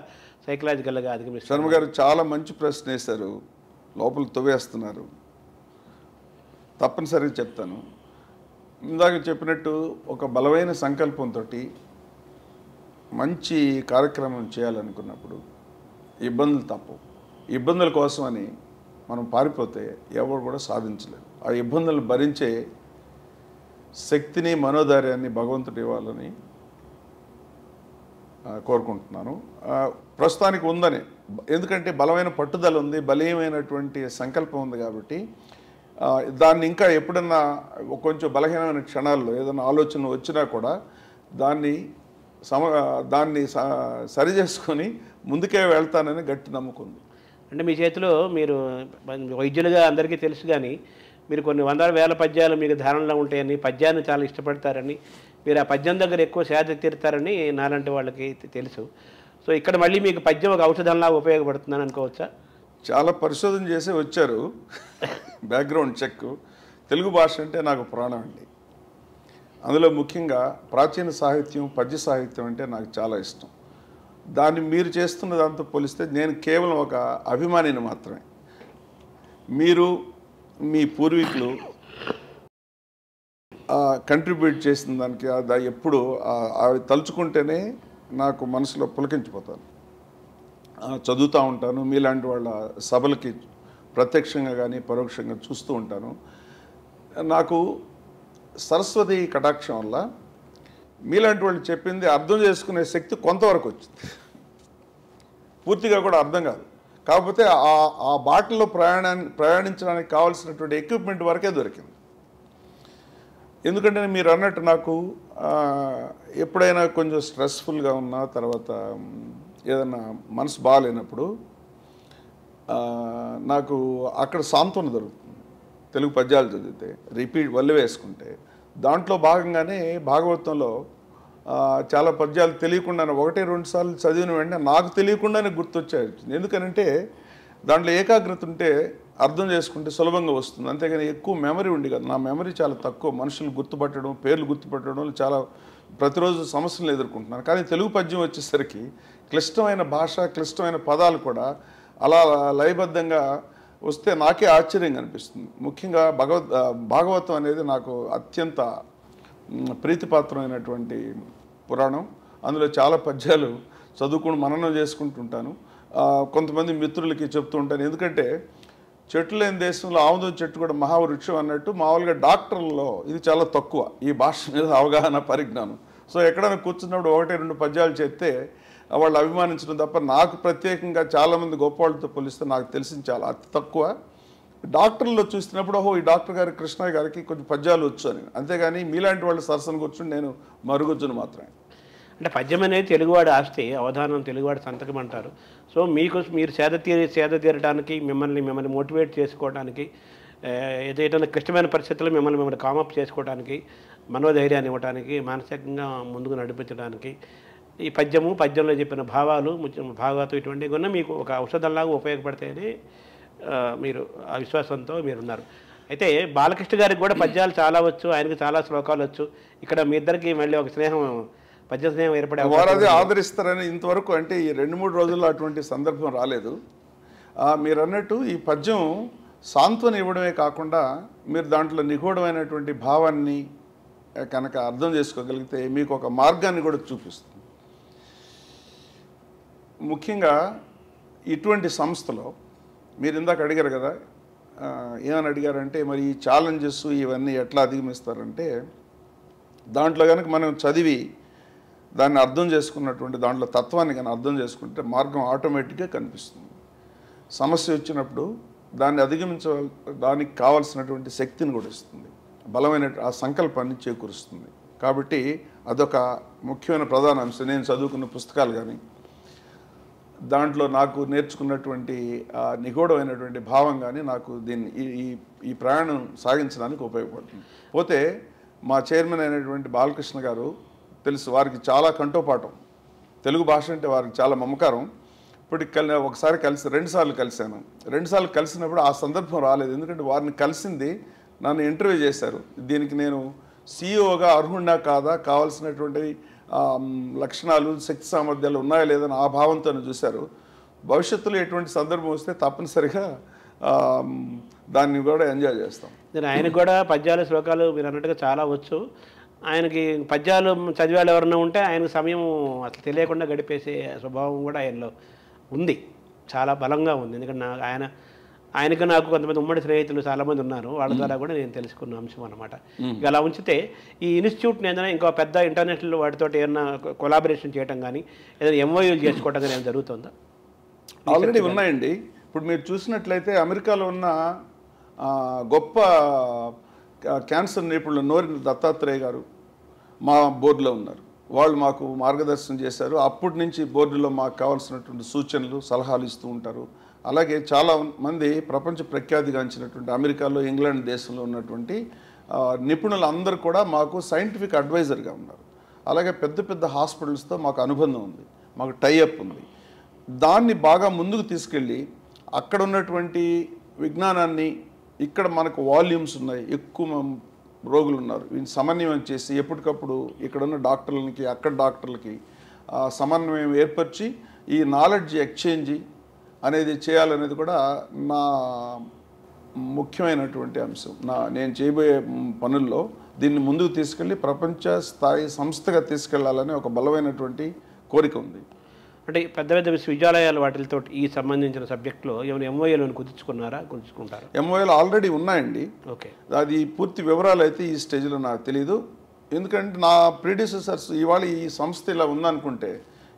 సైకలాజికల్గా అధిగమిస్తారు? శర్మ గారు చాలా మంచి ప్రశ్న వేశారు, లోపల తవ్వేస్తున్నారు. తప్పనిసరిగా చెప్తాను. ఇందాక చెప్పినట్టు ఒక బలమైన సంకల్పంతో మంచి కార్యక్రమం చేయాలనుకున్నప్పుడు ఇబ్బందులు తప్పవు. ఇబ్బందుల కోసమని మనం పారిపోతే ఎవరు కూడా సాధించలేరు. ఆ ఇబ్బందులు భరించే శక్తిని మనోధైర్యాన్ని భగవంతుడు ఇవ్వాలని కోరుకుంటున్నాను. ప్రస్తుతానికి ఉందని, ఎందుకంటే బలమైన పట్టుదల ఉంది, బలీయమైనటువంటి సంకల్పం ఉంది కాబట్టి దాన్ని ఇంకా ఎప్పుడన్నా కొంచెం బలహీనమైన క్షణాల్లో ఏదైనా ఆలోచన వచ్చినా కూడా దాన్ని సరి చేసుకొని ముందుకే వెళ్తానని గట్టి నమ్ముకుంది. అంటే మీ చేతిలో మీరు వైద్యులుగా అందరికీ తెలుసు, కానీ మీరు కొన్ని వందల వేల పద్యాలు మీకు ధారణలో ఉంటాయని, పద్యాన్ని చాలా ఇష్టపడతారని, మీరు ఆ పద్యం దగ్గర ఎక్కువ సేద తీరుతారని నాలాంటి వాళ్ళకి తెలుసు. సో ఇక్కడ మళ్ళీ మీకు పద్యం ఒక ఔషధంలా ఉపయోగపడుతుందని అనుకోవచ్చా? చాలా పరిశోధన చేసి వచ్చారు. Background check. తెలుగు భాష అంటే నాకు ప్రాణం అండి. అందులో ముఖ్యంగా ప్రాచీన సాహిత్యం, పద్య సాహిత్యం అంటే నాకు చాలా ఇష్టం. దాన్ని మీరు చేస్తున్న దాంతో పోలిస్తే నేను కేవలం ఒక అభిమానిని మాత్రమే. మీరు మీ పూర్వీకులు కంట్రిబ్యూట్ చేసిన దానికి ఎప్పుడు అవి తలుచుకుంటేనే నాకు మనసులో పులకించిపోతాను. చదువుతూ ఉంటాను, మీలాంటి వాళ్ళ సభలకి ప్రత్యక్షంగా కానీ పరోక్షంగా చూస్తూ ఉంటాను. నాకు సరస్వతి కటాక్షం వల్ల మీలాంటి వాళ్ళు చెప్పింది అర్థం చేసుకునే శక్తి కొంతవరకు వచ్చింది. పూర్తిగా కూడా అర్థం కాదు, కాకపోతే ఆ బాటలో ప్రయాణించడానికి కావాల్సినటువంటి ఎక్విప్మెంట్ వరకే దొరికింది. ఎందుకంటే మీరు అన్నట్టు నాకు ఎప్పుడైనా కొంచెం స్ట్రెస్ఫుల్గా ఉన్నా, తర్వాత ఏదన్నా మనసు బాగాలేనప్పుడు నాకు అక్కడ సాంత్వన దొరుకుతుంది. తెలుగు పద్యాలు చదివితే, రిపీట్ వల్లి వేసుకుంటే, దాంట్లో భాగంగానే భాగవతంలో చాలా పద్యాలు తెలియకుండానే 1-2 సార్లు చదివిన వెంటనే నాకు తెలియకుండానే గుర్తొచ్చాయి. ఎందుకనంటే దాంట్లో ఏకాగ్రత ఉంటే అర్థం చేసుకుంటే సులభంగా వస్తుంది. అంతేగాని ఎక్కువ మెమరీ ఉండి కదా, నా మెమరీ చాలా తక్కువ. మనుషులు గుర్తుపట్టడం, పేర్లు గుర్తుపట్టడం చాలా ప్రతిరోజు సమస్యలు ఎదుర్కొంటున్నాను. కానీ తెలుగు పద్యం వచ్చేసరికి క్లిష్టమైన భాష, క్లిష్టమైన పదాలు కూడా అలా లయబద్ధంగా వస్తే నాకే ఆశ్చర్యంగా అనిపిస్తుంది. ముఖ్యంగా భాగవతం అనేది నాకు అత్యంత ప్రీతిపాత్రమైనటువంటి పురాణం. అందులో చాలా పద్యాలు చదువుకుని మననం చేసుకుంటుంటాను. కొంతమంది మిత్రులకి చెప్తూ ఉంటాను. ఎందుకంటే చెట్లు లేని దేశంలో ఆముదం చెట్టు కూడా మహావృక్షం అన్నట్టు మామూలుగా డాక్టర్లలో ఇది చాలా తక్కువ, ఈ భాష మీద అవగాహన, పరిజ్ఞానం. సో ఎక్కడైనా కూర్చున్నప్పుడు 1-2 పద్యాలు చెప్తే వాళ్ళు అభిమానించడం తప్ప, నాకు ప్రత్యేకంగా చాలామంది గొప్ప వాళ్ళతో పోలిస్తే నాకు తెలిసింది చాలా అతి తక్కువ. డాక్టర్లో చూస్తున్నప్పుడు ఓహో ఈ డాక్టర్ గారి, కృష్ణయ్య గారికి కొంచెం పద్యాలు వచ్చు అని. అంతేగాని మీలాంటి వాళ్ళు సరసన కూర్చుని నేను మరుగుజ్జును మాత్రమే. అంటే పద్యం అనేది తెలుగువాడి ఆస్తి, అవధానం తెలుగువాడి సంతకం అంటారు. సో మీరు సేద తీరడానికి, మిమ్మల్ని మోటివేట్ చేసుకోవడానికి, ఏదైనా క్లిష్టమైన పరిస్థితుల్లో మిమ్మల్ని కామప్ చేసుకోవడానికి, మనోధైర్యాన్ని ఇవ్వడానికి, మానసికంగా ముందుకు నడిపించడానికి ఈ పద్యంలో చెప్పిన భావాలు, భాగవతం ఇటువంటివి కూడా మీకు ఒక ఔషధంలాగా ఉపయోగపడతాయని మీరు ఆ విశ్వాసంతో మీరున్నారు. అయితే బాలకృష్ణ గారికి కూడా పద్యాలు చాలా వచ్చు, ఆయనకి చాలా శ్లోకాలు వచ్చు. ఇక్కడ మీ ఇద్దరికి మళ్ళీ ఒక పద్య స్నేహం ఏర్పడే వారు అదే ఆదరిస్తారని ఇంతవరకు, అంటే ఈ 2-3 రోజుల్లో అటువంటి సందర్భం రాలేదు. మీరు అన్నట్టు ఈ పద్యం సాంత్వన ఇవ్వడమే కాకుండా మీరు దాంట్లో నిగూఢమైనటువంటి భావాన్ని కనుక అర్థం చేసుకోగలిగితే మీకు ఒక మార్గాన్ని కూడా చూపిస్తుంది. ముఖ్యంగా ఇటువంటి సంస్థలో మీరు ఇందాక అడిగారు కదా, ఏమని అడిగారంటే మరి ఈ ఛాలెంజెస్ ఇవన్నీ ఎట్లా అధిగమిస్తారంటే, దాంట్లో కనుక మనం చదివి దాన్ని అర్థం చేసుకున్నటువంటి, దాంట్లో తత్వాన్ని కానీ అర్థం చేసుకుంటే మార్గం ఆటోమేటిక్గా కనిపిస్తుంది. సమస్య వచ్చినప్పుడు దాన్ని అధిగమించడానికి కావాల్సినటువంటి శక్తిని కూడా ఇస్తుంది, బలమైన ఆ సంకల్పాన్ని చేకూరుస్తుంది. కాబట్టి అదొక ముఖ్యమైన ప్రధాన అంశం. నేను చదువుకున్న పుస్తకాలు కానీ దాంట్లో నాకు నేర్చుకున్నటువంటి నిగూఢమైనటువంటి భావం కానీ నాకు దీన్ని ఈ ప్రయాణం సాగించడానికి ఉపయోగపడుతుంది. పోతే మా చైర్మన్ అయినటువంటి బాలకృష్ణ గారు తెలుసు, వారికి చాలా కంఠోపాఠం, తెలుగు భాష అంటే వారికి చాలా మమకారం. ఇప్పటికి ఒకసారి కలిసి 2 సార్లు కలిశాను. 2 సార్లు కలిసినప్పుడు ఆ సందర్భం రాలేదు, ఎందుకంటే వారిని కలిసింది నన్ను ఇంటర్వ్యూ చేశారు. దీనికి నేను సీఈఓగా అర్హున్నా కాదా, కావాల్సినటువంటి లక్షణాలు, శక్తి సామర్థ్యాలు ఉన్నాయా లేదని ఆ భావంతో చూశారు. భవిష్యత్తులో ఎటువంటి సందర్భం వస్తే తప్పనిసరిగా దాన్ని కూడా ఎంజాయ్ చేస్తాం. నేను ఆయనకు కూడా పద్యాలు శ్లోకాలు మీరు అన్నట్టుగా చాలా వచ్చు. ఆయనకి పద్యాలు చదివేవాళ్ళు ఎవరైనా ఉంటే ఆయనకు సమయం అసలు తెలియకుండా గడిపేసే స్వభావం కూడా ఆయనలో ఉంది, చాలా బలంగా ఉంది. ఎందుకంటే ఆయనకు నాకు కొంతమంది ఉమ్మడి స్నేహితులు చాలామంది ఉన్నారు, వాళ్ళ ద్వారా కూడా నేను తెలుసుకున్న అంశం అనమాట. ఇక అలా ఉంచితే ఈ ఇన్స్టిట్యూట్ని ఏదైనా ఇంకో పెద్ద ఇంటర్నేషనల్ వాటితో ఏదైనా కొలాబరేషన్ చేయడం కానీ ఏదైనా ఎంఓయూలు చేసుకోవడం కానీ ఏమైనా జరుగుతుందా? ఆల్రెడీ ఉన్నాయండి. ఇప్పుడు మీరు చూసినట్లయితే అమెరికాలో ఉన్న గొప్ప క్యాన్సర్ నిపుణులు నోరి దత్తాత్రేయ గారు మా బోర్డులో ఉన్నారు. వాళ్ళు మాకు మార్గదర్శనం చేశారు. అప్పటి నుంచి బోర్డులో మాకు కావాల్సినటువంటి సూచనలు సలహాలు ఇస్తూ ఉంటారు. అలాగే చాలా మంది ప్రపంచ ప్రఖ్యాతిగాంచినటువంటి అమెరికాలో ఇంగ్లాండ్ దేశంలో ఉన్నటువంటి నిపుణులు అందరూ కూడా మాకు సైంటిఫిక్ అడ్వైజర్గా ఉన్నారు. అలాగే పెద్ద పెద్ద హాస్పిటల్స్తో మాకు అనుబంధం ఉంది, మాకు టైఅప్ ఉంది. దాన్ని బాగా ముందుకు తీసుకెళ్ళి అక్కడ ఉన్నటువంటి విజ్ఞానాన్ని, ఇక్కడ మనకు వాల్యూమ్స్ ఉన్నాయి, ఎక్కువ రోగులు ఉన్నారు, వీటిని సమన్వయం చేసి ఎప్పటికప్పుడు ఇక్కడ ఉన్న డాక్టర్లకి అక్కడ డాక్టర్లకి సమన్వయం ఏర్పరిచి ఈ నాలెడ్జ్ ఎక్స్చేంజ్ అనేది చేయాలనేది కూడా నా ముఖ్యమైనటువంటి అంశం. నేను చేయబోయే పనుల్లో దీన్ని ముందుకు తీసుకెళ్ళి ప్రపంచ స్థాయి సంస్థగా తీసుకెళ్లాలనే ఒక బలమైనటువంటి కోరిక ఉంది. అంటే పెద్ద పెద్ద విశ్వవిద్యాలయాలు వాటితో ఈ సంబంధించిన సబ్జెక్టులో ఏమైనా ఎంఓఏలను కుదుర్చుకుంటారు? ఎంఓఏలు ఆల్రెడీ ఉన్నాయండి. ఓకే, అది పూర్తి వివరాలు అయితే ఈ స్టేజ్లో నాకు తెలియదు. ఎందుకంటే నా ప్రీడిసెసర్స్ ఇవాళ ఈ సంస్థ ఇలా ఉందనుకుంటే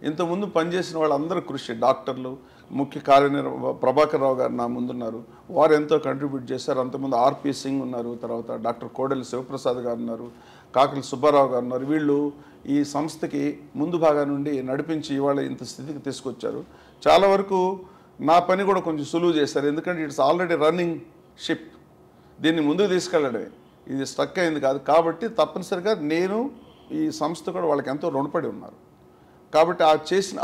ఇంతకుముందు పనిచేసిన వాళ్ళందరూ కృషి, డాక్టర్లు, ముఖ్య ప్రభాకర్ రావు గారు నా ముందున్నారు, వారు ఎంతో కంట్రిబ్యూట్ చేశారు. అంతకుముందు ఆర్పి సింగ్ ఉన్నారు, తర్వాత డాక్టర్ కోడెల శివప్రసాద్ గారు ఉన్నారు, కాకలి సుబ్బారావు గారు ఉన్నారు. వీళ్ళు ఈ సంస్థకి ముందు భాగా నుండి నడిపించి ఇవాళ ఇంత స్థితికి తీసుకొచ్చారు. చాలా వరకు నా పని కూడా కొంచెం సులువు చేశారు. ఎందుకంటే ఇట్స్ ఆల్రెడీ రన్నింగ్ షిప్, దీన్ని ముందుకు తీసుకెళ్ళడమే, ఇది స్ట్రక్ అయింది కాదు. కాబట్టి తప్పనిసరిగా నేను ఈ సంస్థ కూడా వాళ్ళకి ఎంతో రుణపడి ఉన్నారు. కాబట్టి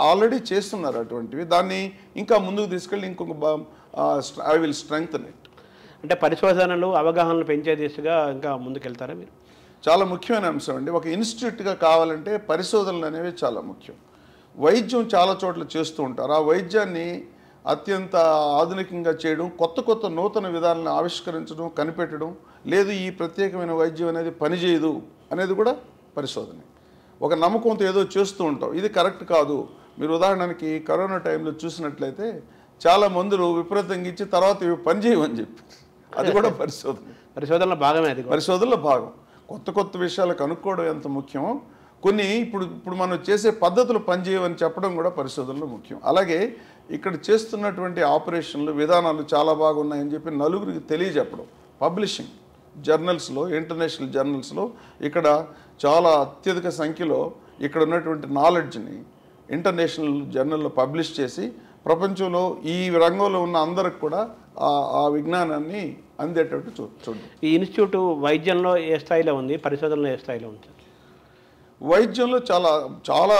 ఆల్రెడీ చేస్తున్నారు అటువంటివి. దాన్ని ఇంకా ముందుకు తీసుకెళ్ళి ఇంకొక ఐ విల్ స్ట్రెంగ్తన్ ఇట్. అంటే పరిశోధనలు అవగాహనలు పెంచే దిశగా ఇంకా ముందుకెళ్తారా మీరు? చాలా ముఖ్యమైన అంశం అండి. ఒక ఇన్స్టిట్యూట్గా కావాలంటే పరిశోధనలు అనేవి చాలా ముఖ్యం. వైద్యం చాలా చోట్ల చేస్తూ ఉంటారు. ఆ వైద్యాన్ని అత్యంత ఆధునికంగా చేయడం, కొత్త కొత్త నూతన విధానాలను ఆవిష్కరించడం, కనిపెట్టడం, లేదు ఈ ప్రత్యేకమైన వైద్యం అనేది పనిచేయదు అనేది కూడా పరిశోధనే. ఒక నమ్మకంతో ఏదో చేస్తూ ఉంటాం, ఇది కరెక్ట్ కాదు. మీరు ఉదాహరణకి కరోనా టైంలో చూసినట్లయితే చాలా మందులు విపరీతంగా ఇచ్చి తర్వాత ఇవి పనిచేయమని చెప్పి, అది కూడా పరిశోధనలో భాగమే. అది పరిశోధనలో భాగం. కొత్త కొత్త విషయాలు కనుక్కోవడం ఎంత ముఖ్యమో కొన్ని ఇప్పుడు మనం చేసే పద్ధతులు పనిచేయమని చెప్పడం కూడా పరిశోధనలో ముఖ్యం. అలాగే ఇక్కడ చేస్తున్నటువంటి ఆపరేషన్లు విధానాలు చాలా బాగున్నాయని చెప్పి నలుగురికి తెలియజెప్పడం, పబ్లిషింగ్ జర్నల్స్లో, ఇంటర్నేషనల్ జర్నల్స్లో ఇక్కడ చాలా అత్యధిక సంఖ్యలో ఇక్కడ ఉన్నటువంటి నాలెడ్జ్ని ఇంటర్నేషనల్ జర్నల్లో పబ్లిష్ చేసి ప్రపంచంలో ఈ రంగంలో ఉన్న అందరికి కూడా ఆ విజ్ఞానాన్ని అందేటట్టు చూడండి. ఈ ఇన్స్టిట్యూట్ వైద్యంలో ఏ స్థాయిలో ఉంది, పరిశోధనలో ఏ స్థాయిలో ఉంది? వైద్యంలో చాలా చాలా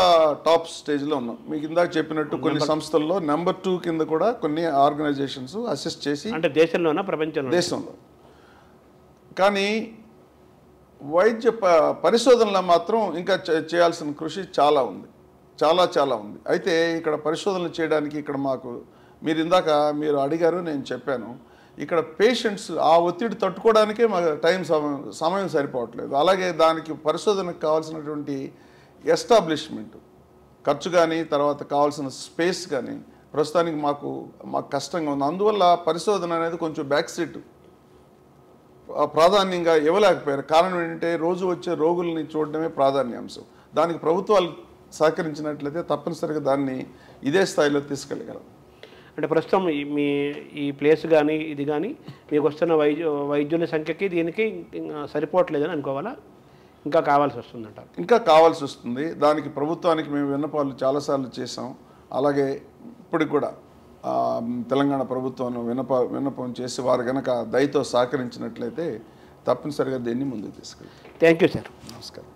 టాప్ స్టేజ్లో ఉన్నాం. మీకు ఇందాక చెప్పినట్టు కొన్ని సంస్థల్లో నెంబర్ 2 కింద కూడా కొన్ని ఆర్గనైజేషన్స్ అసిస్ట్ చేసి, అంటే దేశంలోనా ప్రపంచంలో? దేశంలో. కానీ వైద్య పరిశోధనలో మాత్రం ఇంకా చేయాల్సిన కృషి చాలా ఉంది, చాలా ఉంది. అయితే ఇక్కడ పరిశోధనలు చేయడానికి ఇక్కడ మాకు మీరు అడిగారు, నేను చెప్పాను, ఇక్కడ పేషెంట్స్ ఆ ఒత్తిడి తట్టుకోవడానికే మాకు సమయం సరిపోవట్లేదు. అలాగే దానికి పరిశోధనకు కావాల్సినటువంటి ఎస్టాబ్లిష్మెంట్ ఖర్చు కానీ తర్వాత కావాల్సిన స్పేస్ కానీ ప్రస్తుతానికి మాకు కష్టంగా ఉంది. అందువల్ల పరిశోధన అనేది కొంచెం బ్యాక్ సీట్ ప్రాధాన్యంగా ఇవ్వలేకపోయారు. కారణం ఏంటంటే రోజు వచ్చే రోగుల్ని చూడడమే ప్రాధాన్యాంశం. దానికి ప్రభుత్వాలు సహకరించినట్లయితే తప్పనిసరిగా దాన్ని ఇదే స్థాయిలో తీసుకెళ్ళగలం. అంటే ప్రస్తుతం ఈ ప్లేస్ కానీ ఇది కానీ మీకు వస్తున్న వైద్యుల సంఖ్యకి దీనికి సరిపోవట్లేదని అనుకోవాలా? ఇంకా కావాల్సి వస్తుందంట? ఇంకా కావాల్సి వస్తుంది. దానికి ప్రభుత్వానికి మేము విన్నపాలు చాలాసార్లు చేసాం. అలాగే ఇప్పటికి కూడా తెలంగాణ ప్రభుత్వం విన్నపం చేసి వారు కనుక దయతో సహకరించినట్లయితే తప్పనిసరిగా దీన్ని ముందుకు తీసుకెళ్తాం. Thank you sir. నమస్కారం.